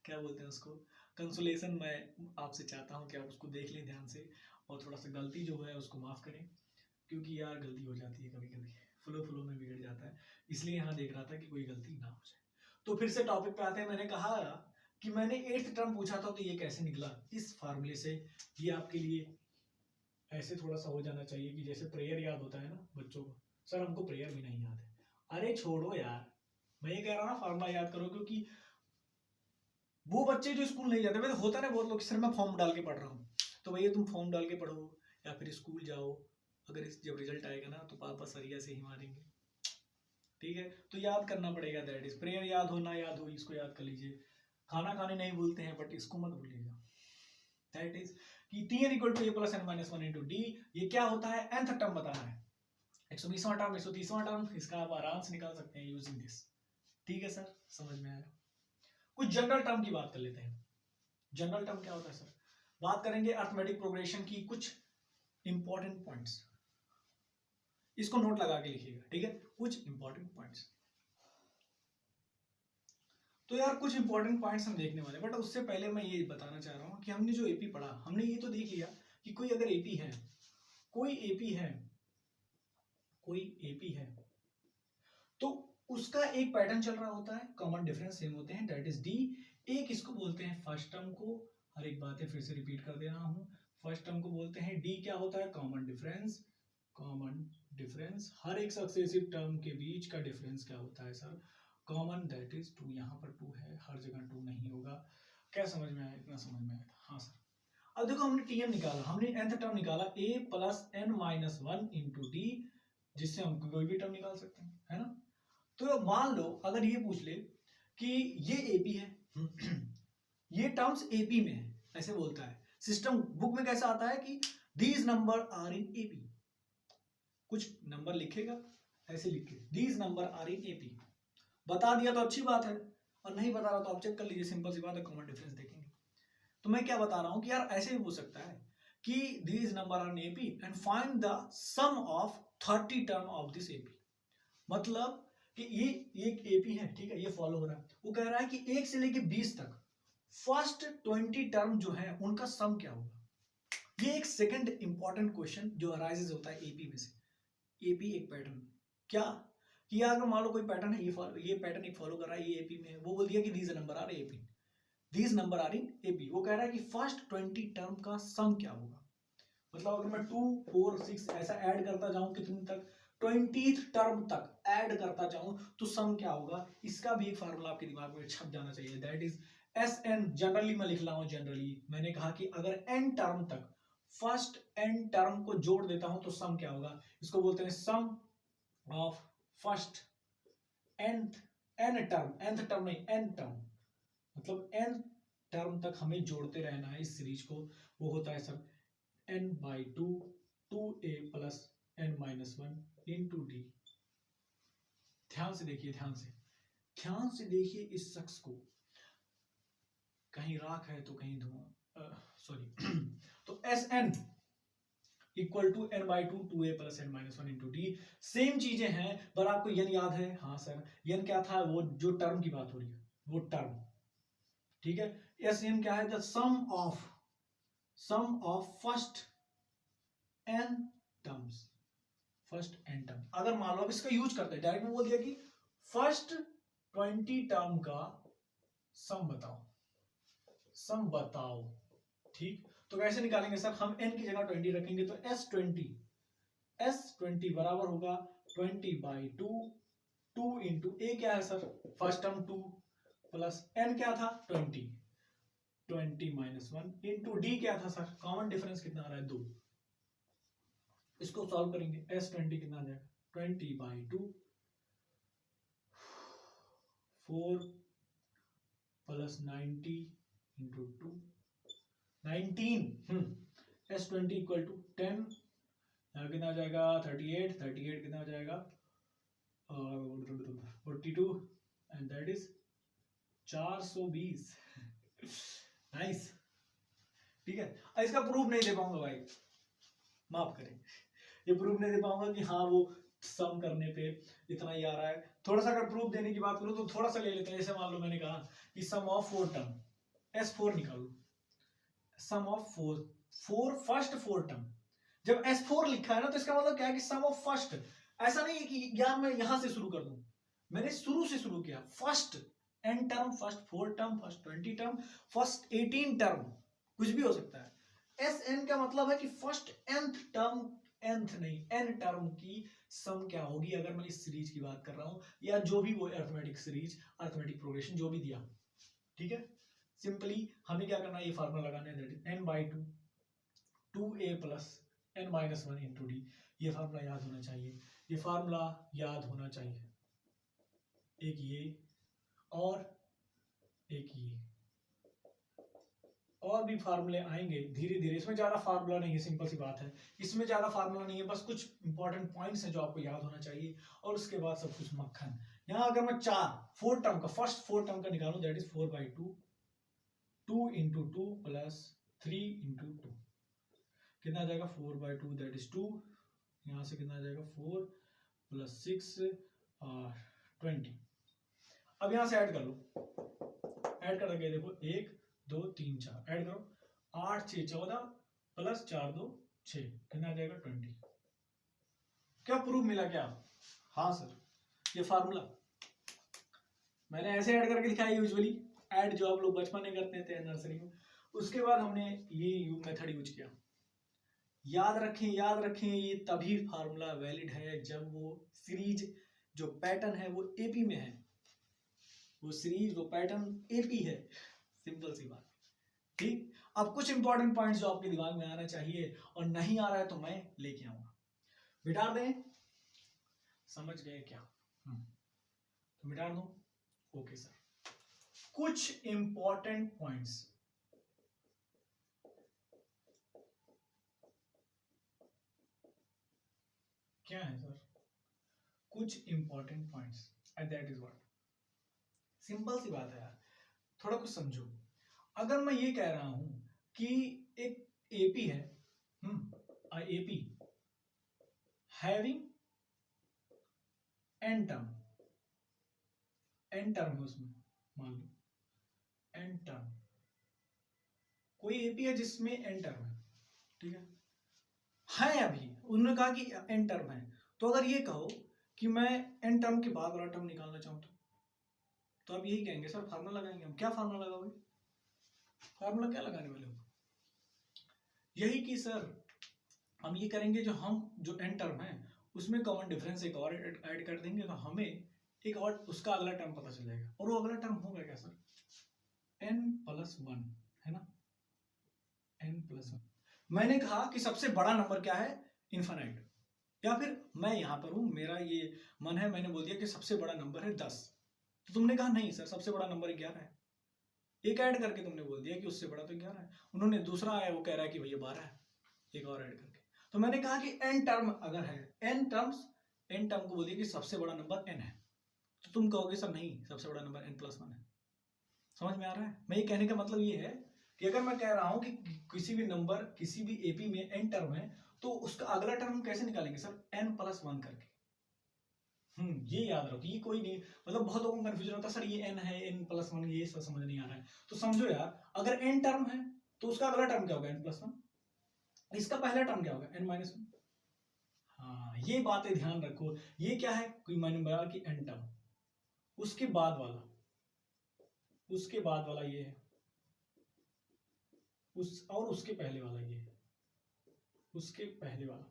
क्या बोलते हैं उसको, कंसोलेशन मैं आपसे चाहता हूँ कि आप उसको देख लें ध्यान से और थोड़ा सा गलती जो है उसको माफ़ करें, क्योंकि यार गलती हो जाती है कभी कभी, फ्लो में बिगड़ जाता है, इसलिए यहाँ देख रहा था कि कोई गलती ना हो जाए। तो फिर से टॉपिक पे आते हैं। मैंने कहा कि मैंने 8th टर्म पूछा था तो ये कैसे निकला, इस फार्मूले से। ये आपके लिए ऐसे थोड़ा सा हो जाना चाहिए कि जैसे प्रेयर याद होता है ना बच्चों को, सर हमको प्रेयर भी नहीं याद है। अरे छोड़ो यार, मैं ये कह रहा हूँ ना फार्मूला याद करो, क्योंकि वो बच्चे जो स्कूल नहीं जाते, तो होता ना बहुत लोग सर मैं फॉर्म डाल के पढ़ रहा हूँ, तो भैया तुम फॉर्म डाल के पढ़ो या फिर स्कूल जाओ, अगर जब रिजल्ट आएगा ना तो पापा सरिया से ही मारेंगे। ठीक है, तो याद करना पड़ेगा, दैट इज प्रेयर, याद हो ना याद हो इसको याद कर लीजिए। खाना खाने नहीं भूलते हैं बट इसको मत भूलिएगा, दैट इज कि Tn equal to a plus n minus one into d. ये क्या होता है, nth टर्म बताना है, 120वां टर्म 130वां टर्म, इसका आप आराम से निकाल सकते हैं यूजिंग दिस। ठीक है सर, समझ में आया। कुछ जनरल टर्म की बात कर लेते हैं। जनरल टर्म क्या होता है सर, बात करेंगे अर्थमेटिक प्रोग्रेशन की कुछ इंपॉर्टेंट पॉइंट्स, इसको नोट लगा के लिखिएगा, ठीक है, कुछ इंपॉर्टेंट पॉइंट्स। तो यार कुछ इंपॉर्टेंट पॉइंट्स हम देखने वाले, बट उससे पहले मैं ये बताना चाह रहा हूँ कि हमने जो एपी पढ़ा, हमने ये तो देख लिया कि कोई अगर एपी है, कोई एपी है, कोई एपी है, तो उसका एक पैटर्न चल रहा होता है, कॉमन डिफरेंस सेम होते हैं, दैट इज डी। एक इसको बोलते हैं फर्स्ट टर्म को, हर एक बातें फिर से रिपीट कर दे रहा हूँ, फर्स्ट टर्म को बोलते हैं डी। क्या होता है, कॉमन डिफरेंस। कॉमन डिफरेंस, हर एक सक्सेसिव टर्म के बीच का डिफरेंस क्या होता है सर, कॉमन, दैट इज 2। यहाँ पर 2 है, हर जगह 2 नहीं होगा। क्या समझ में आया, इतना समझ में आया था, हाँ सर। अब देखो हमने टीएम निकाला, हमने nth टर्म निकाला a plus n minus one into D, जिससे हम कोई भी टर्म निकाल सकते हैं, है ना। तो मान लो अगर ये पूछ ले कि ये एपी है ये टर्म्स एपी में है, ऐसे बोलता है सिस्टम बुक में, कैसा आता है कि these number are in AP, कुछ नंबर लिखेगा ऐसे लिख के, these number are in AP, बता दिया तो अच्छी बात है, और नहीं बता रहा तो आप चेक कर लीजिए, सिंपल सी बात है, कॉमन डिफरेंस देखेंगे। तो मैं क्या बता रहा हूं कि यार ऐसे भी हो सकता है कि these number are in AP and find the sum of 30 term of this AP, मतलब कि ये एक एपी है, ठीक है, ये फॉलो हो रहा है, वो कह रहा है कि 1 से लेके 20 तक फर्स्ट 20 टर्म जो है उनका सम क्या होगा। ये एक सेकंड इंपॉर्टेंट क्वेश्चन जो अराइजेस होता है एपी में से। एपी एक पैटर्न, क्या कि अगर मान लो कोई पैटर्न है, ये पैटर्न एक फॉलो कर रहा है, ये एपी में है, वो बोल दिया कि these number are AP, these number are in AP, वो कह रहा है कि फर्स्ट 20 टर्म का सम क्या होगा। मतलब अगर मैं 2 4 6 ऐसा ऐड करता जाऊं कितने तक, 20th टर्म तक ऐड करता जाऊं तो सम क्या होगा, इसका भी एक फार्मूला आपके दिमाग में छप जाना चाहिए, that is s n. Generally मैं लिख रहा हूं, जनरली मैंने कहा कि अगर एन टर्म तक फर्स्ट एन टर्म को जोड़ देता हूं तो सम क्या होगा, इसको बोलते हैं sum of first nth n term, nth term नहीं n टर्म, मतलब n टर्म तक हमें जोड़ते रहना है इस सीरीज को, वो होता है sir n by 2 2a plus n minus one into D. ध्यान से देखिए, ध्यान से देखिए इस शख्स को, कहीं राख है तो कहीं धुआं, सॉरी तो s n equal to n by 2 2a plus n minus one into d. Same चीजें हैं, पर आपको यन याद है, हाँ सर यन क्या था, वो जो टर्म की बात हो रही है वो टर्म, ठीक है। एस एन क्या है, the sum of first n terms, first n term. अगर मान लो अब इसका यूज करते हैं, डायरेक्ट में बोल दिया कि फर्स्ट 20 टर्म का सम बताओ, ठीक। तो कैसे निकालेंगे सर, हम n की जगह 20 रखेंगे, तो s20 बराबर होगा 20 बाई 2 2 इंटू ए क्या है sir, first term 2 plus n क्या था 20 माइनस वन इंटू डी क्या था सर, कॉमन डिफरेंस कितना आ रहा है 2। इसको सॉल्व करेंगे, s20 कितना आ जाएगा 20 by 2 4 plus 90 into 2 19, s20 equal to 10, यहाँ कितना आ जाएगा 38 कितना आ जाएगा 42 एंड दैट इज 420। नाइस, ठीक है। इसका प्रूफ नहीं दे पाऊंगा भाई, माफ करें, ये प्रूफ नहीं दे पाऊंगा कि हाँ वो सम करने पे इतना ही आ रहा है। थोड़ा सा अगर प्रूफ देने की बात करूं तो थोड़ा सा ले लेते हैं, जैसे मान लो मैंने कहा कि सम ऑफ 4 टर्म, S4 निकालो, सम ऑफ 4 फर्स्ट 4 टर्म, जब S4 लिखा है ना तो इसका मतलब क्या है कि सम ऑफ फर्स्ट, ऐसा नहीं है कि यार मैं यहां से शुरू कर दूं, मैंने शुरू से शुरू किया, first n term, first 4 term, first 20 term, first 18 term, कुछ भी हो सकता है। Sn का मतलब है कि फर्स्ट nth टर्म, nth नहीं n टर्म की सम क्या होगी, अगर मैं इस सीरीज की बात कर रहा हूं, या जो भी वो अरिथमेटिक सीरीज, अरिथमेटिक प्रोग्रेशन जो भी दिया, ठीक है। सिंपली हमें क्या करना है, ये फार्मूला लगाना है, that is n/2 2a plus n-1 into d. ये फार्मूला याद होना चाहिए, ये फार्मूला याद होना चाहिए। एक ये और एक ये, और भी फार्मूले आएंगे धीरे धीरे, इसमें ज्यादा फार्मूला नहीं है, सिंपल सी बात है, इसमें ज्यादा फार्मूला नहीं है, बस कुछ इंपॉर्टेंट पॉइंट्स हैं जो आपको याद होना चाहिए, और उसके बाद सब कुछ मक्खन। यहाँ अगर मैं 4 टर्म का फर्स्ट 4 टर्म का निकालूं, that is 4/2 2 into 2 plus 3 into 2, कितना आ जाएगा 4/2 दैट इज 2, यहाँ से कितना आ जाएगा 4 प्लस 6 और 20। अब यहाँ से ऐड कर लो, ऐड करके देखो 1 2 3 4 ऐड करो, 8 6 14 प्लस 4 2 6, कितना आ जाएगा 20। क्या प्रूफ मिला क्या? हाँ सर, ये फार्मूला मैंने ऐसे ऐड करके दिखाया यूजुअली, ऐड जो आप लोग बचपन में करते थे नर्सरी में, उसके बाद हमने ये मेथड यूज किया। याद रखें ये तभी फार्मूला वैलिड है जब वो सीरीज जो पैटर्न है वो एपी में है, वो सीरीज वो पैटर्न एपी है, सिंपल सी बात। ठीक, अब कुछ इंपॉर्टेंट पॉइंट्स जो आपके दिमाग में आना चाहिए और नहीं आ रहा है तो मैं लेके आऊंगा, बिठा दें, समझ गए क्या? तो बिठा दूं, ओके सर। कुछ इंपॉर्टेंट पॉइंट्स, क्या है सर? कुछ important points and that is what, simple सी बात है यार, थोड़ा कुछ समझो। अगर मैं ये कह रहा हूं कि एक एपी है, एपी हैविंग एन टर्म है उसमें, मान लो एन टर्म, कोई एपी है जिसमें एन टर्म है, ठीक है अभी उन्होंने कहा कि एन टर्म है, तो अगर ये कहो कि मैं एन टर्म के बाद वाला टर्म निकालना चाहूँ तो आप यही कहेंगे सर फार्मूला लगाएंगे हम। क्या फार्मूला लगाओगे? फार्मूला क्या लगाने वाले हो? यही कि सर हम ये करेंगे, जो एन टर्म है उसमें कॉमन डिफरेंस एक और ऐड कर देंगे, तो हमें एक और उसका अगला टर्म पता चल जाएगा, और वो अगला टर्म होगा क्या सर? n+1 है ना, n+1। मैंने कहा कि सबसे बड़ा नंबर क्या है? इनफाइनाइट। या फिर मैं यहां पर हूं, मेरा ये मन है, मैंने बोल दिया कि सबसे बड़ा नंबर है 10, तो तुमने कहा नहीं सर सबसे बड़ा नंबर 11 है, एक ऐड करके तुमने बोल दिया कि उससे बड़ा तो 11 है। उन्होंने दूसरा आया, वो कह रहा है कि भैया 12 है, एक और ऐड करके। तो मैंने कहा कि n टर्म अगर है, n टर्म को बोलिए कि सबसे बड़ा नंबर n है, तो तुम कहोगे सर नहीं सबसे बड़ा नंबर n+1 है। समझ में आ रहा है? मैं ये कहने का मतलब ये है कि अगर मैं कह रहा हूं कि किसी भी नंबर किसी भी एपी में n टर्म है, तो उसका अगला टर्म हम कैसे निकालेंगे सर? n+1 करके। ये याद रखो, ये कोई नहीं, मतलब बहुत लोगों को कंफ्यूजन होता है सर ये n है, n+1, ये सब समझ नहीं आ रहा है। तो समझो यार, अगर n टर्म है तो उसका अगला टर्म क्या होगा? n+1। इसका पहला टर्म क्या होगा? n-1। हाँ, ये बातें ध्यान रखो। ये क्या है? कोई मैंने बोला कि n टर्म, उसके बाद वाला ये है, और उसके पहले वाला ये है, उसके पहले वाला,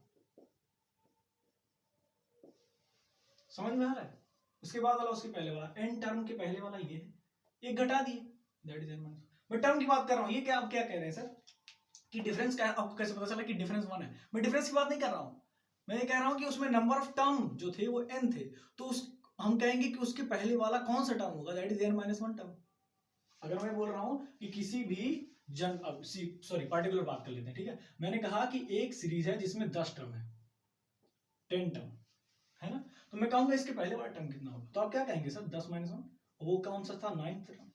समझ में आ रहा है? उसके बाद वाला, उसके पहले वाला, n टर्म के पहले वाला ये है, एक घटा दिए, दैट इज n-1। मैं टर्म की बात कर रहा हूं। ये क्या आप क्या कह रहे हैं सर कि डिफरेंस क्या है? आपको कैसे पता चला कि डिफरेंस 1 है? मैं डिफरेंस की बात नहीं कर रहा हूं, मैं ये कह रहा हूं कि उसमें नंबर ऑफ टर्म जो थे वो n थे, तो हम कहेंगे कि उसके पहले वाला कौन सा टर्म होगा? That is n-1 term. अगर मैं बोल रहा हूं कि किसी भी पार्टिकुलर बात कर लेते हैं, ठीक है? मैंने कहा कि एक सीरीज है जिसमें 10 टर्म है, 10 टर्म है ना, तो मैं कहूंगा इसके पहले वाला टर्म कितना होगा? तो आप क्या कहेंगे सर? 10-1। वो कौन सा था? 9th term.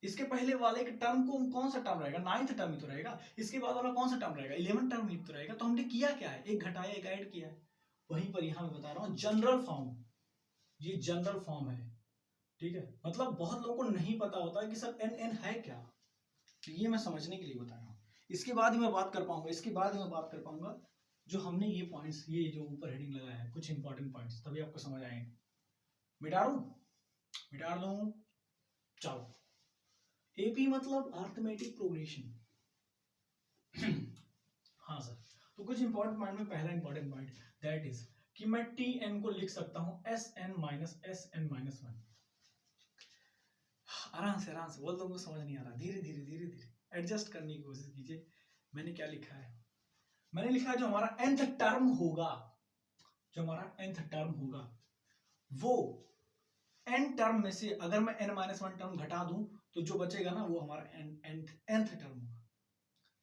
इसके पहले वाले के टर्म को कौन सा टर्म रहेगा? 9th टर्म ही तो रहेगा। इसके बाद वाला कौन सा टर्म रहेगा? 11th टर्म ही तो रहेगा। तो हमने किया क्या है? एक घटाया, एक ऐड किया है। वहीं पर यहां मैं बता रहा हूं जनरल फॉर्म, ये जनरल फॉर्म है, ठीक है? मतलब बहुत लोगों को नहीं पता होता है कि सर n है क्या, तो ये मैं समझने के लिए बता रहा हूं। इसके बाद ही मैं बात कर पाऊंगा, जो हमने ये पॉइंट्स, ये जो ऊपर हेडिंग लगाया है, कुछ इंपॉर्टेंट पॉइंट्स, तभी आपको समझ आएंगे। मिटा दूं, चलो। एपी मतलब अर्थमेटिक प्रोग्रेशन। हाँ सर, तो कुछ इंपॉर्टेंट पॉइंट में पहला इंपॉर्टेंट पॉइंट दैट इज कि मैं tn को लिख सकता हूं Sn - Sn - 1। आराम से बोल दो, समझ नहीं आ रहा, धीरे धीरे एडजस्ट करने की कोशिश कीजिए। मैंने क्या लिखा है, मैंने लिखा है जो हमारा nth टर्म होगा, जो हमारा nth टर्म होगा वो n टर्म में से अगर मैं n-1 टर्म घटा दूं तो जो बचेगा ना वो हमारा nth टर्म होगा।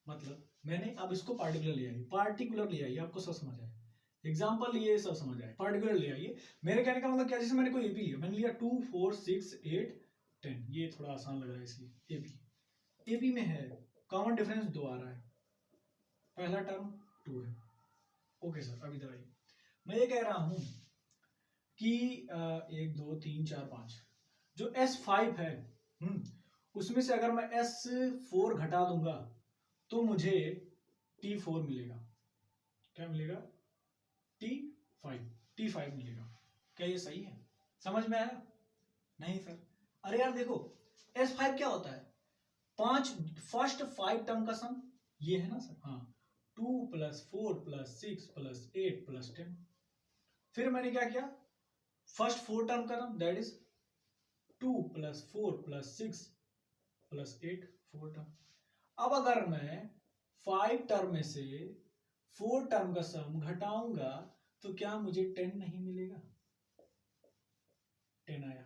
मतलब मैंने अब इसको पार्टिकुलर ले आइए, आपको सब समझ आए, एग्जांपल लिए सब समझ आए, पार्टिकुलर ले आइए। मेरे कहने का मतलब क्या, जैसे मैंने कोई एपी लिया, मैंने लिया 2 4 6 8 10, ये थोड़ा आसान लग रहा है इसलिए एपी में है, कॉमन डिफरेंस 2 आ रहा है, पहला टर्म 2 है। ओके सर, अब इधर आइए, मैं ये कह रहा हूं कि 1 2 3 4 5 जो S5 है, उसमें से अगर मैं S4 घटा दूंगा तो मुझे T4 मिलेगा। क्या मिलेगा? T5 मिलेगा। क्या ये सही है? समझ में आया? नहीं सर, अरे यार देखो S5 क्या होता है, फर्स्ट 5 टर्म का सम ये है ना सर, हाँ 2 + 4 + 6 + 8 + 10। फिर मैंने क्या किया, फर्स्ट 4 टर्म का नाम दैट इज 2 + 4 + 6 + 8, 4 टर्म। अब अगर मैं 5 टर्म में से 4 टर्म का सम घटाऊंगा तो क्या मुझे 10 नहीं मिलेगा? 10 आया,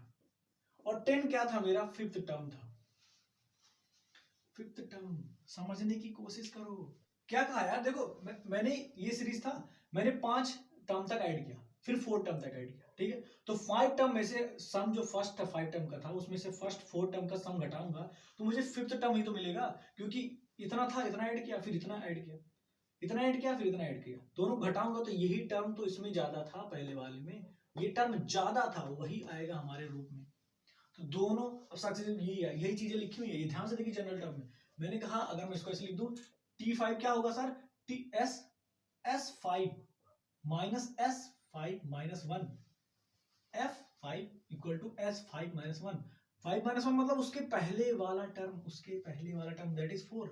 और 10 क्या था, मेरा 5th टर्म था। 5th टर्म समझने की कोशिश करो, क्या कहा यार, देखो मैंने ये सीरीज था, मैंने 5 टर्म तक ऐड किया, फिर 4 टर्म तक ऐड किया, ठीक है। तो 5 टर्म में से सम जो फर्स्ट 5 टर्म का था उसमें से फर्स्ट 4 टर्म का सम घटाऊंगा तो मुझे 5th टर्म ही तो मिलेगा, क्योंकि इतना था, इतना ऐड किया, फिर इतना ऐड किया, इतना ऐड किया, फिर इतना ऐड किया, दोनों घटाऊंगा तो यही टर्म तो इसमें ज्यादा था, पहले वाले में ये टर्म ज्यादा था, वही आएगा हमारे रूप में। तो दोनों अब सक्सेसिव यही चीजें लिखी हुई है, ये ध्यान से देखिए। जनरल टर्म में मैंने कहा अगर मैं इसको ऐसे लिख दूं, T5 क्या होगा sir, S5 minus S5 minus 1, F5 equal to S5 minus 1, 5 minus 1 मतलब उसके पहले वाला term that is 4,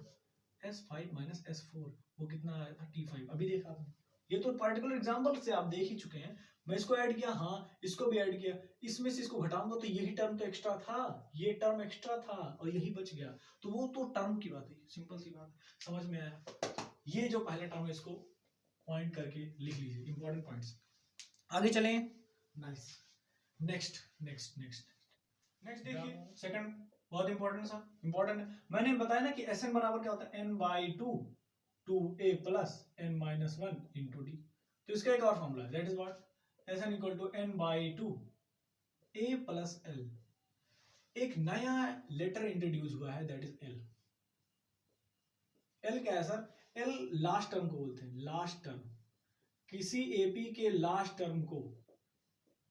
S5 minus S4 वो कितना आया था, T5। अभी देखा आपने, ये तो पार्टिकुलर एग्जांपल से आप देख ही चुके हैं। मैं इसको ऐड किया, हाँ इसको भी ऐड किया, इसमें से इसको घटाऊंगा तो यही टर्म तो एक्स्ट्रा था, ये टर्म एक्स्ट्रा था और यही बच गया, तो वो तो टर्म की बात है, सिंपल सी बात, समझ में आया? ये जो पहला टर्म है इसको पॉइंट करके लिख लीजिए, इंपॉर्टेंट पॉइंट्स। आगे चलें, नाइस, नेक्स्ट देखिए, सेकंड बहुत इंपॉर्टेंट है। मैंने बताया ना कि Sn बराबर क्या होता है, n/2 2a + n-1 × d। तो इसका एक और फॉर्मूला है, that is what, Sn = n/2 a + l। एक नया लेटर इंट्रोड्यूस हुआ है, दैट इज l। l क्या है सर, l लास्ट टर्म को बोलते हैं, लास्ट टर्म, किसी एपी के लास्ट टर्म को,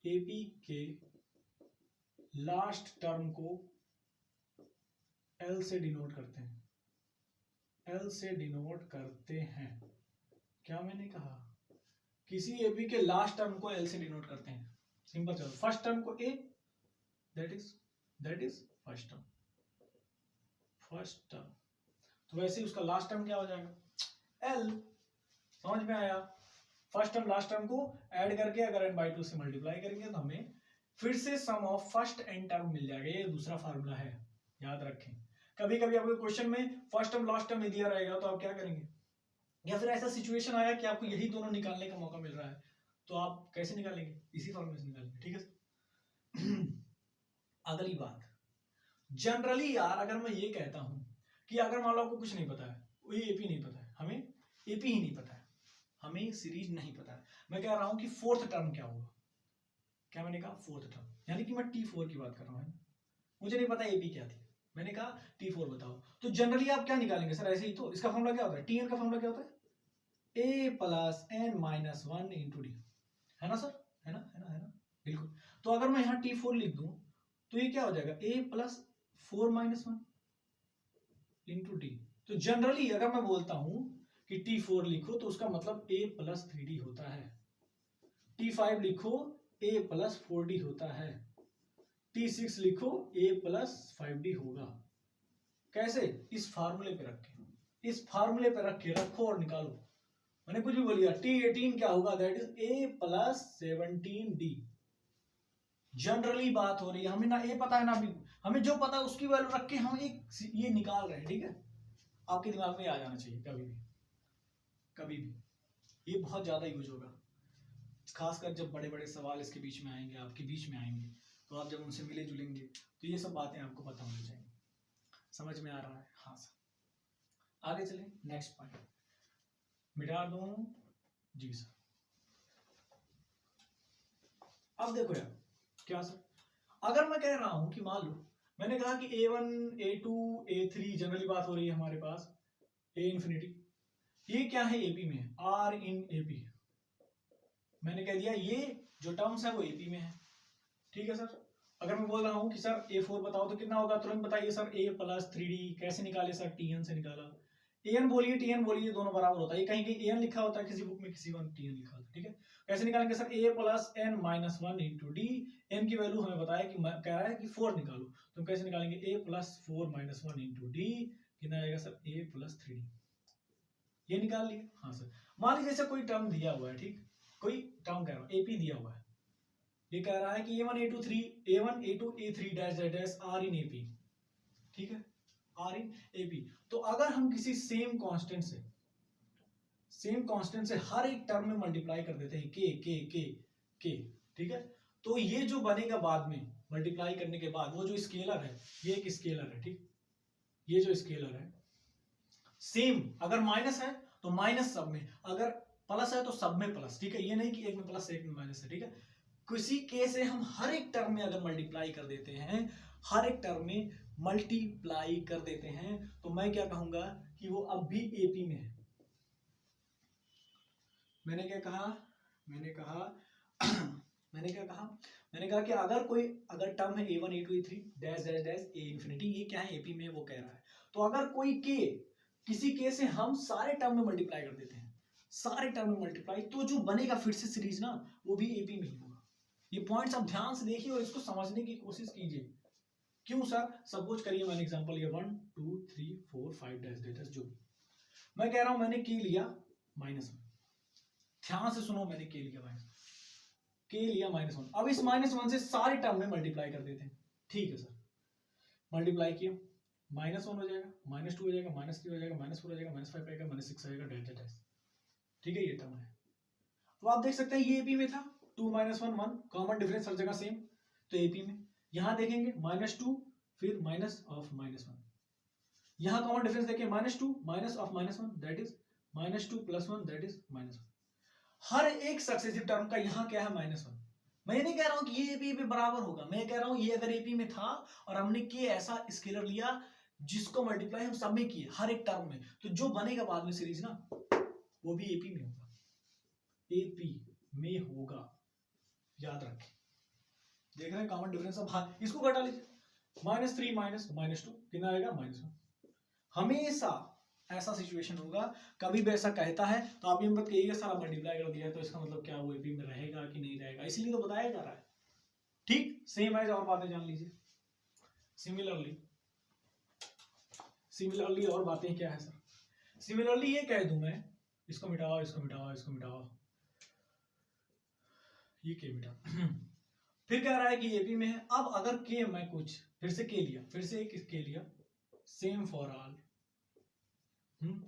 एपी के लास्ट टर्म को L से डिनोट करते हैं, L से डिनोट करते हैं। क्या मैंने कहा, किसी एपी के लास्ट टर्म को L से डिनोट करते हैं, सिंपल चलो, फर्स्ट टर्म को A, that is first term, तो वैसे ही उसका लास्ट टर्म क्या हो जाएगा, L। समझ में आया? फर्स्ट टर्म लास्ट टर्म को ऐड करके अगर n/2 से मल्टीप्लाई करेंगे तो हमें फिर से सम ऑफ फर्स्ट n टर्म मिल जाएगा। ये दूसरा फार्मूला है, याद रखें। कभी कभी आपको क्वेश्चन में फर्स्ट टर्म लास्ट टर्म दिया रहेगा तो आप क्या करेंगे, या फिर ऐसा सिचुएशन आया कि आपको यही दोनों निकालने का मौका मिल रहा है तो आप कैसे निकालेंगे, इसी फॉर्मूले से निकालेंगे, ठीक है। अगली बात, जनरली यार अगर मैं ये कहता हूं कि अगर मान लो आपको कुछ नहीं पता है, वही एपी नहीं पता है, हमें एपी ही नहीं पता है, हमें सीरीज नहीं पता है, मैं कह रहा हूं कि 4th टर्म क्या होगा, क्या मैंने कहा 4th टर्म, यानी कि मैं T4 की बात कर रहा हूं, मुझे नहीं पता एपी क्या थी, मैंने कहा T4 बताओ, तो जनरली आप क्या निकालेंगे सर, ऐसे ही तो इसका फॉर्मूला क्या होता है, Tn का फॉर्मूला क्या होता है, a + n-1 × d, है ना सर, है ना, बिल्कुल। तो अगर मैं यहाँ T4 लिख दूं तो ये क्या हो जाएगा, a + 4 - 1 × d। तो जनरली अगर मैं बोलता हूं कि T4 लिखो तो उसका मतलब a + 3d होता है, T5 लिखो a + 4d होता है, T6 लिखो a + 5d होगा। कैसे, इस फार्मूले पे रख के, इस फार्मूले पे रख के रखो और निकालो। मैंने कुछ भी बोलिए, T18 क्या होगा, that is a + 17d। Generally बात हो रही है, हमें ना ए पता है ना बी, हमें जो पता है उसकी वैल्यू रख के हम एक ये निकाल रहे हैं, ठीक है। आपके दिमाग में आ जाना चाहिए कभी भी, कभी भी, ये बहुत ज्यादा यूज होगा, खासकर जब बड़े बड़े सवाल इसके बीच में आएंगे, आपके बीच में आएंगे, तो आप जब उनसे मिले जुलेंगे तो ये सब बातें आपको पता होनी चाहिए। समझ में आ रहा है? हाँ सर। आगे चलें, नेक्स्ट पॉइंट मिटा दूं जी सर। अब देखो यार, क्या सर, अगर मैं कह रहा हूं कि मान लो मैंने कहा कि A1 A2 A3 जनरली बात हो रही है हमारे पास A इंफिनिटी, ये क्या है एपी में है, R इन एपी, मैंने कह दिया ये जो टर्म्स है वो एपी में है, ठीक है सर। अगर मैं बोल रहा हूं कि सर A4 बताओ तो कितना होगा, तुरंत बताइए सर A प्लस 3D, कैसे निकाले सर, TN से निकाला, AN बोलिए TN बोलिए, दोनों बराबर होता है, कहीं कहीं AN लिखा होता है किसी बुक में, किसी में TN लिखा होता है, ठीक है। कैसे निकालेंगे sir, A plus N minus 1 into D, N की वैल्यू हमें बताया कि कह रहा है कि 4 निकालो, तो हम कैसे निकालेंगे A plus 4 minus 1 into D, कितना आएगा सर A प्लस 3D, ये निकाल लिए। हाँ सर, मान लीजिए जैसे कोई टर्म दिया हुआ है, ठीक, कोई टर्म कह रहा हूं एपी दिया हुआ है, ये कह रहा है कि A1 A2 A3 dash dash dash R in AP, ठीक है, R इन एपी। तो अगर हम किसी सेम कांस्टेंट से हर एक टर्म में मल्टीप्लाई कर देते हैं के, ठीक है, तो ये जो बनेगा बाद में मल्टीप्लाई करने के बाद, वो जो स्केलर है, ये एक स्केलर है, ठीक, ये जो स्केलर है सेम, अगर माइनस है तो माइनस सब में, अगर प्लस है तो सब में प्लस, ठीक है, ये नहीं कि एक में प्लस एक में माइनस है, ठीक है। किसी के से हम हर एक टर्म में अगर मल्टीप्लाई कर देते हैं, हर एक टर्म में मल्टीप्लाई कर देते हैं, तो मैं क्या कहूंगा कि वो अब भी एपी में है। मैंने क्या कहा मैंने कहा कि अगर टर्म है A1 A2 A3 dash dash dash A infinity, ये क्या है एपी में, वो कह रहा है। तो अगर कोई के, किसी के से हम सारे टर्म में मल्टीप्लाई कर देते हैं, सारे टर्म में मल्टीप्लाई, तो जो बनेगा फिर से सीरीज ना, वो भी एपी में ही होगा। ये पॉइंट्स आप ध्यान से देखिए और इसको समझने की कोशिश कीजिए। क्यों सर, सपोज करिए मैंने एग्जांपल लिया 1 2 3 4 5 डैश डैश, जो मैं कह रहा हूं मैंने के लिया -1, ध्यान से सुनो, मैंने के लिया -1, अब इस -1 से सारे टर्म में मल्टीप्लाई कर देते हैं, ठीक है सर। मल्टीप्लाई किया, -1 हो जाएगा, -2 हो जाएगा, -3 हो जाएगा, -4 हो जाएगा, -5 आएगा, -6 आएगा, डैश डैश, ठीक है, ये टर्म है। तो आप देख सकते हैं ये एपी में था, 2 -1 1, कॉमन डिफरेंस हर जगह सेम, तो एपी में। यहां देखेंगे -2 फिर माइनस ऑफ -1, यहां कॉमन डिफरेंस देखिए -2 minus of -1 that is -2 + 1 that is -1। हर एक सक्सेसिव टर्म का यहां क्या है -1। मैं नहीं कह रहा हूं कि ये एपी पे बराबर होगा, मैं कह रहा हूं ये अगर एपी में था और हमने के ऐसा स्केलर लिया जिसको मल्टीप्लाई हम सब में किए हर एक टर्म में, तो जो बनेगा बाद में सीरीज ना, वो भी एपी में होगा, एपी में होगा, याद रखें। देख रहे हैं कॉमन डिफरेंस। अब इसको घटा लीजिए, -3 -2 कितना आएगा -1। हमेशा ऐसा सिचुएशन होगा, कभी भी ऐसा कहता है तो आप ये मत कहिएगा सारा मल्टीप्लाई कर दिया है तो इसका मतलब क्या वो एपी में रहेगा कि नहीं रहेगा, इसलिए तो बताया जा रहा है, ठीक। सेम है, और बातें जान लीजिए। सिमिलरली और बातें क्या है सर, सिमिलरली ये कह दूं मैं, इसको मिटाओ, इसको मिटाओ, इसको मिटाओ, ये के मिटा फिर कह रहा है कि एपी में है। अब अगर के मैं कुछ फिर से के लिया, फिर से एक के लिया, सेम फॉर ऑल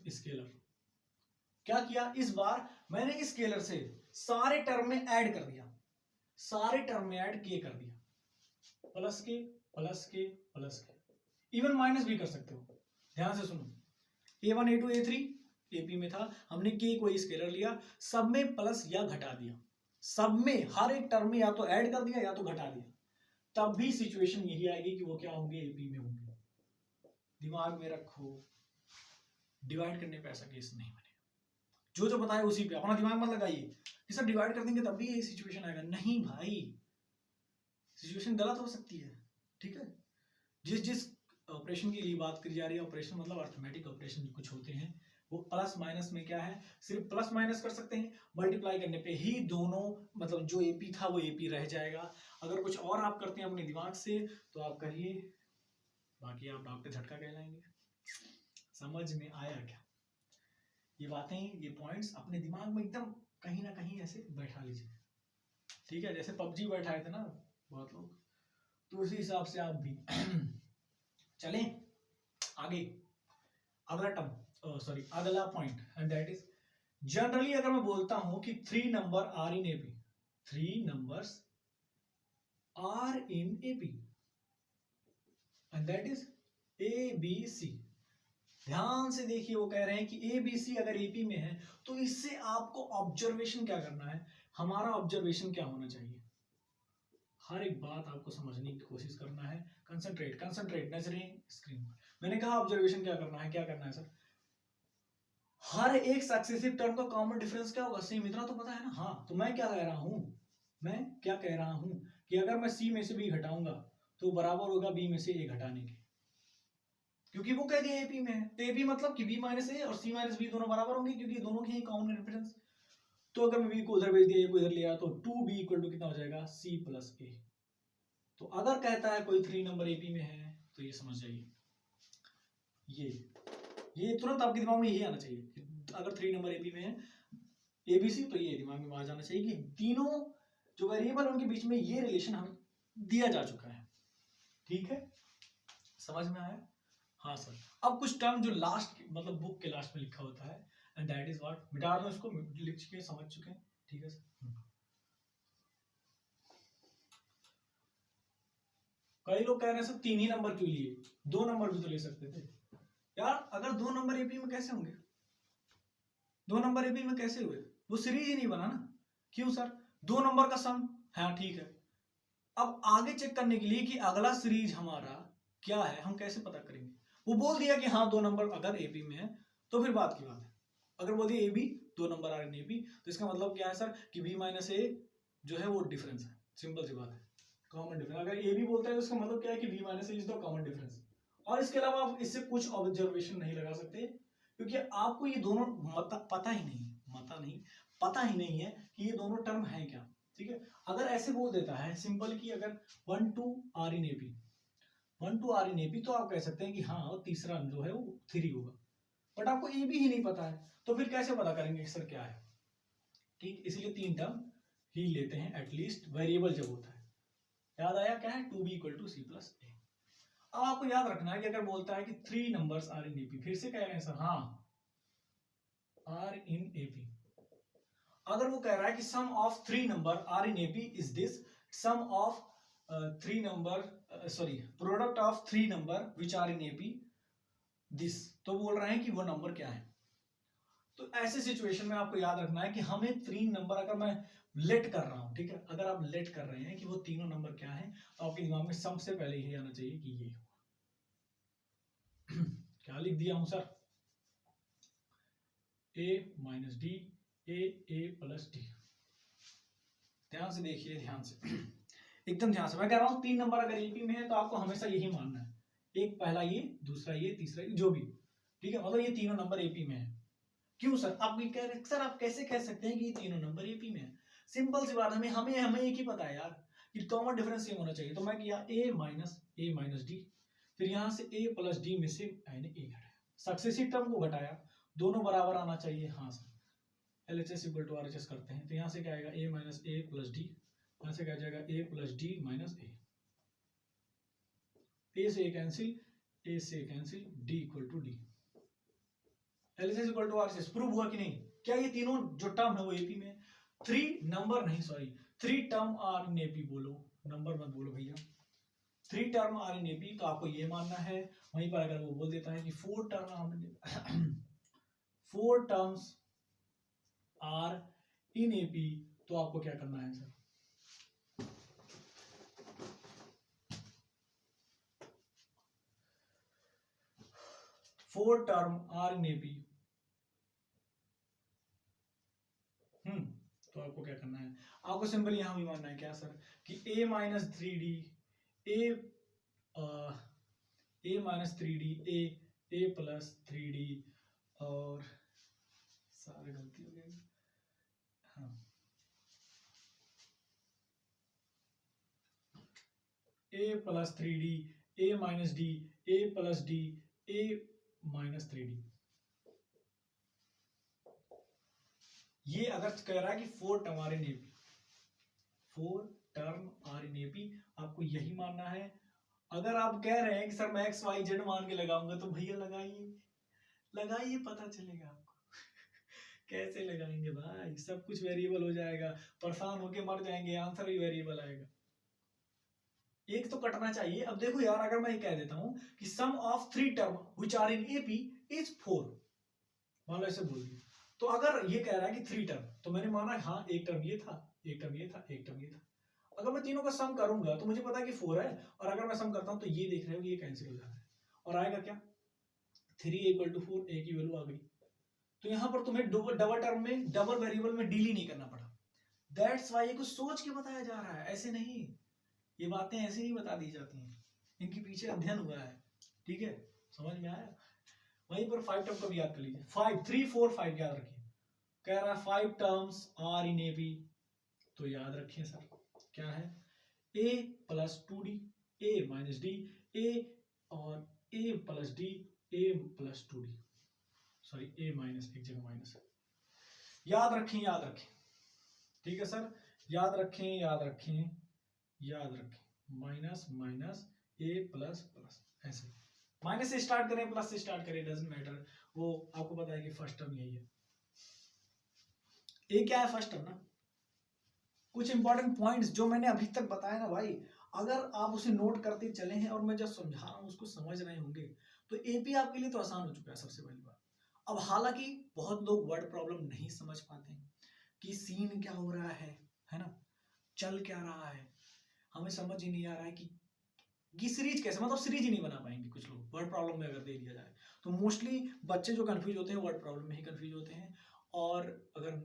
स्केलर, क्या किया इस बार मैंने स्केलर से सारे टर्म में ऐड कर दिया, सारे टर्म में ऐड के कर दिया, प्लस के प्लस के प्लस के, इवन माइनस भी कर सकते हो। ध्यान से सुनो, A1 A2 A3 एपी में था, हमने के कोई स्केलर लिया, सब में प्लस या घटा दिया, सब में हर एक टर्म में या तो ऐड कर दिया या तो घटा दिया, तब भी सिचुएशन यही आएगी कि वो क्या होंगे, एपी में होंगे। दिमाग में रखो, डिवाइड करने पे ऐसा केस नहीं बनेगा, जो बताया उसी पे अपना दिमाग मत लगाइए कि सब डिवाइड कर देंगे तब भी यही सिचुएशन आएगा, नहीं भाई, सिचुएशन गलत हो सकती है, ठीक है। जिस ऑपरेशन की बात करी जा रही है, ऑपरेशन मतलब अर्थमेटिक ऑपरेशन कुछ होते हैं, वो प्लस माइनस में क्या है, सिर्फ प्लस माइनस कर सकते हैं, मल्टीप्लाई करने पे ही दोनों मतलब जो एपी था वो एपी रह जाएगा। अगर कुछ और आप करते हैं अपने दिमाग से तो आप करिए, बाकी आप डॉक्टर झटका कहलाएंगे। समझ में आया क्या? ये बातें, ये पॉइंट्स अपने दिमाग में एकदम कहीं ना कहीं ऐसे बैठा लीजिए, ठीक है। जैसे पबजी बैठाए थे ना, बहुत लोग, तो उसी हिसाब से आप भी चलें आगे। अगला अगला point, and that is generally अगर मैं बोलता हूं कि 3 number are in AP, 3 numbers are in AP, and that is a b c. ध्यान से देखिए, वो कह रहे हैं कि ए बी सी अगर एपी में है तो इससे आपको ऑब्जर्वेशन क्या करना है, हमारा ऑब्जर्वेशन क्या होना चाहिए। हर एक बात आपको समझने की कोशिश करना है, कंसंट्रेट नजरें स्क्रीन पर। मैंने कहा ऑब्जर्वेशन क्या करना है, क्या करना है सर, हर एक सक्सेसिव टर्म का कॉमन डिफरेंस क्या होगा, सेम, इतना तो पता है ना। हाँ, तो मैं क्या कह रहा हूं कि अगर मैं सी में से बी घटाऊंगा तो बराबर होगा बी में से ए घटाने के, क्योंकि वो कह दिया एपी में है, तो एपी मतलब कि बी माइनस ए और सी माइनस बी दोनों बराबर होंगे, क्योंकि दोनों के ही कॉमन डिफरेंस। तो अगर मैं बी को उधर भेज दिया, ए को इधर लिया, तो 2b इक्वल टू कितना हो जाएगा, c प्लस ए। तो अगर कहता है कोई 3 नंबर एपी में है तो ये समझ जाइए, ये तुरंत आपके दिमाग में यही आना चाहिए, अगर 3 नंबर एपी में है एबीसी, तो ये दिमाग में आ जाना चाहिए कि तीनों जो वेरिएबल उनके बीच में ये रिलेशन हमें दिया जा चुका है। ठीक है, समझ में आया? हाँ सर। अब कुछ टर्म जो लास्ट मतलब बुक के लास्ट में लिखा होता है, एंड दैट इज व्हाट, मिटा दो इसको, लिख चुके समझ चुके हैं। ठीक है सर। कई लोग कह रहे हैं सर 3 ही नंबर क्यों लिए, 2 नंबर भी तो ले सकते थे। यार अगर 2 नंबर एपी में कैसे होंगे, 2 नंबर एपी में कैसे हुए, वो सीरीज ही नहीं बना ना। क्यों सर, 2 नंबर का सम, हाँ ठीक है। अब आगे चेक करने के लिए कि अगला सीरीज हमारा क्या है, हम कैसे पता करेंगे। वो बोल दिया कि हाँ 2 नंबर अगर एपी में है तो फिर बात की बात है। अगर बोल दिया a b 2 number are in AP, तो इसका मतलब क्या है सर कि बी माइनस ए जो है वो डिफरेंस है, सिंपल सी बात है, कॉमन डिफरेंस। अगर ए बी बोलता है तो इसका मतलब क्या है कि b minus a is the common difference. और इसके अलावा आप इससे कुछ ऑब्जर्वेशन नहीं लगा सकते, क्योंकि आपको ये दोनों पता ही नहीं है कि ये दोनों टर्म है क्या। ठीक है, अगर ऐसे बोल देता है सिंपल कि अगर 1 2 are in AP, 1 2 are in AP, तो आप कह सकते हैं कि हाँ तीसरा जो है वो 3 होगा, बट आपको ए बी ही नहीं पता है, तो फिर कैसे पता करेंगे सर क्या है। ठीक, इसलिए 3 टर्म ही लेते हैं एटलीस्ट, वेरिएबल जब होता है। याद आया क्या है, 2b equal to C plus A. अब आपको याद रखना है कि अगर बोलता है कि 3 नंबर्स आर इन एपी, फिर से कह रहे हैं सर, हाँ आर इन एपी, अगर वो कह रहा है कि sum of 3 number are in AP is this, sum of 3 number product of 3 number which are in AP this, तो बोल रहे हैं कि वो नंबर क्या है। तो ऐसे सिचुएशन में आपको याद रखना है कि हमें 3 नंबर, अगर मैं लेट कर रहा हूं, ठीक है, अगर आप लेट कर रहे हैं कि वो तीनों नंबर क्या है, तो आपके दिमाग में सबसे पहले यही आना चाहिए कि ये क्या लिख दिया हूं sir, a minus D, A plus D. ध्यान से देखिए, ध्यान से एकदम ध्यान से मैं कह रहा हूं 3 नंबर अगर एपी में है तो आपको हमेशा यही मानना है, एक पहला ये, दूसरा ये, तीसरा ये, जो भी। ठीक है, मतलब ये तीनों नंबर एपी में है। क्यों सर, आप कह रहे सर आप कैसे कह सकते हैं कि ये तीनों नंबर एपी में है। सिंपल सी बात, हमें एक ही पता है यार कि कॉमन डिफरेंस सेम होना चाहिए। तो मैं किया ए माइनस डी, फिर यहां से ए प्लस डी में से मैंने ए घटाया, सक्सेसिव टर्म को घटाया, दोनों बराबर आना चाहिए। हाँ sir, LHS equal to RHS करते हैं, तो यहाँ से क्या आएगा a minus a plus d, यहाँ से क्या जाएगा a plus d minus a से कैंसिल, a से cancel, d equal to d. LHS equal to RHS prove हुआ कि नहीं? क्या ये तीनों जो टर्म है वो एपी में? 3 टर्म आर इन एपी, बोलो नंबर मत बोलो भैया, 3 टर्म आर इन एपी, तो आपको ये मानना है। वहीं पर अगर वो बोल देता है कि 4 टर्म्स आर इन एपी, तो आपको क्या करना है sir, four term are in AP, तो आपको क्या करना है, आपको सिंपल यहां भी मानना है क्या सर कि a minus 3d, a minus 3d, a plus 3d, और सारे गलती हो गई, हाँ a plus 3d, a minus d, a plus d, a minus 3d। ये अगर कह रहा है कि 4 term are in AP, 4 term are in AP, आपको यही मानना है। अगर आप कह रहे हैं कि सर मैं एक्स वाई जेड मान के लगाऊंगा, तो भैया लगाइए पता चलेगा आपको। कैसे लगाएंगे भाई, सब कुछ वेरिएबल हो जाएगा, परेशान होके मर जाएंगे, आंसर भी वेरिएबल आएगा। एक तो कटना चाहिए। अब देखो यार, अगर मैं ये कह देता हूं कि sum of 3 term which are in AP is 4, मान लो ऐसे बोल दिया, तो अगर ये कह रहा है कि 3 टर्म, तो मैंने माना हाँ एक टर्म ये था, एक टर्म ये था, एक टर्म ये था। अगर मैं तीनों का सम करूंगा तो मुझे पता है कि 4 है, और अगर मैं सम करता हूं तो ये देख रहे हो कि ये कैंसिल हो जाता है, और आएगा क्या 3 इक्वल टू 4, ए की वैल्यू आ गई। तो यहां पर तुम्हें डबल टर्म में, डबल वेरिएबल में डील ही नहीं करना पड़ा। दैट्स वाई ये कुछ सोच के बताया जा रहा है, ऐसे नहीं, ये बातें ऐसे नहीं बता दी जाती हैं, इनके पीछे अध्ययन हुआ है। ठीक है, समझ में आया। वहीं पर 5 टर्म को भी याद कर लीजिए, 5 3 4 5 याद रखिए। कह रहा है 5 terms are in A B, तो याद रखिए सर क्या है, a plus 2d, a minus D, a और a plus D, a plus 2d, sorry a minus, एक जगह माइनस, याद रखें याद रखें। ठीक है सर, याद रखें याद रखें याद रखें, minus minus a plus plus, ऐसे माइनस से स्टार्ट करें प्लस से स्टार्ट करें, डजंट मैटर, वो आपको पता है कि फर्स्ट टर्म यही है। a क्या है, फर्स्ट टर्म ना। कुछ इंपॉर्टेंट पॉइंट्स जो मैंने अभी तक बताया ना भाई, अगर आप उसे नोट करते चले हैं और मैं जब समझा रहा हूं उसको समझ रहे होंगे, तो एपी आपके लिए तो आसान हो चुका है सबसे पहली बात। अब हालांकि बहुत लोग वर्ड प्रॉब्लम नहीं समझ पाते हैं कि सीन क्या हो रहा है ना, चल क्या रहा है, हमें समझ ही नहीं आ रहा है कि सीरीज कैसे, मतलब सीरीज ही नहीं बना पाएंगे कुछ लोग वर्ड प्रॉब्लम में अगर दे दिया जाए। तो मोस्टली बच्चे जो कंफ्यूज होते हैं वर्ड प्रॉब्लम में ही कंफ्यूज होते हैं, और अगर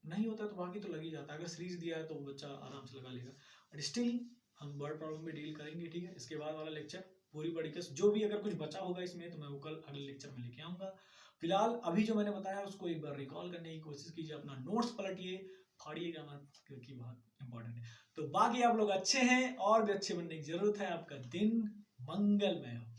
नहीं होता तो बाकी तो लग ही जाता है। अगर सीरीज दिया है तो बच्चा आराम से लगा लेगा, बट स्टिल हम वर्ड प्रॉब्लम में डील करेंगे। ठीक है, इसके बाद वाला लेक्चर पूरी बड़ी जो भी अगर कुछ बचा होगा इसमें तो मैं वो कल अगले लेक्चर में लेके आऊंगा। फिलहाल अभी जो मैंने बताया उसको एक बार रिकॉल करने की कोशिश कीजिए, अपना नोट्स पलटिए, फाड़िएगा मत, क्योंकि बहुत इंपॉर्टेंट है। तो बाकी आप लोग अच्छे हैं, और भी अच्छे बनने की जरूरत है। आपका दिन मंगलमय हो।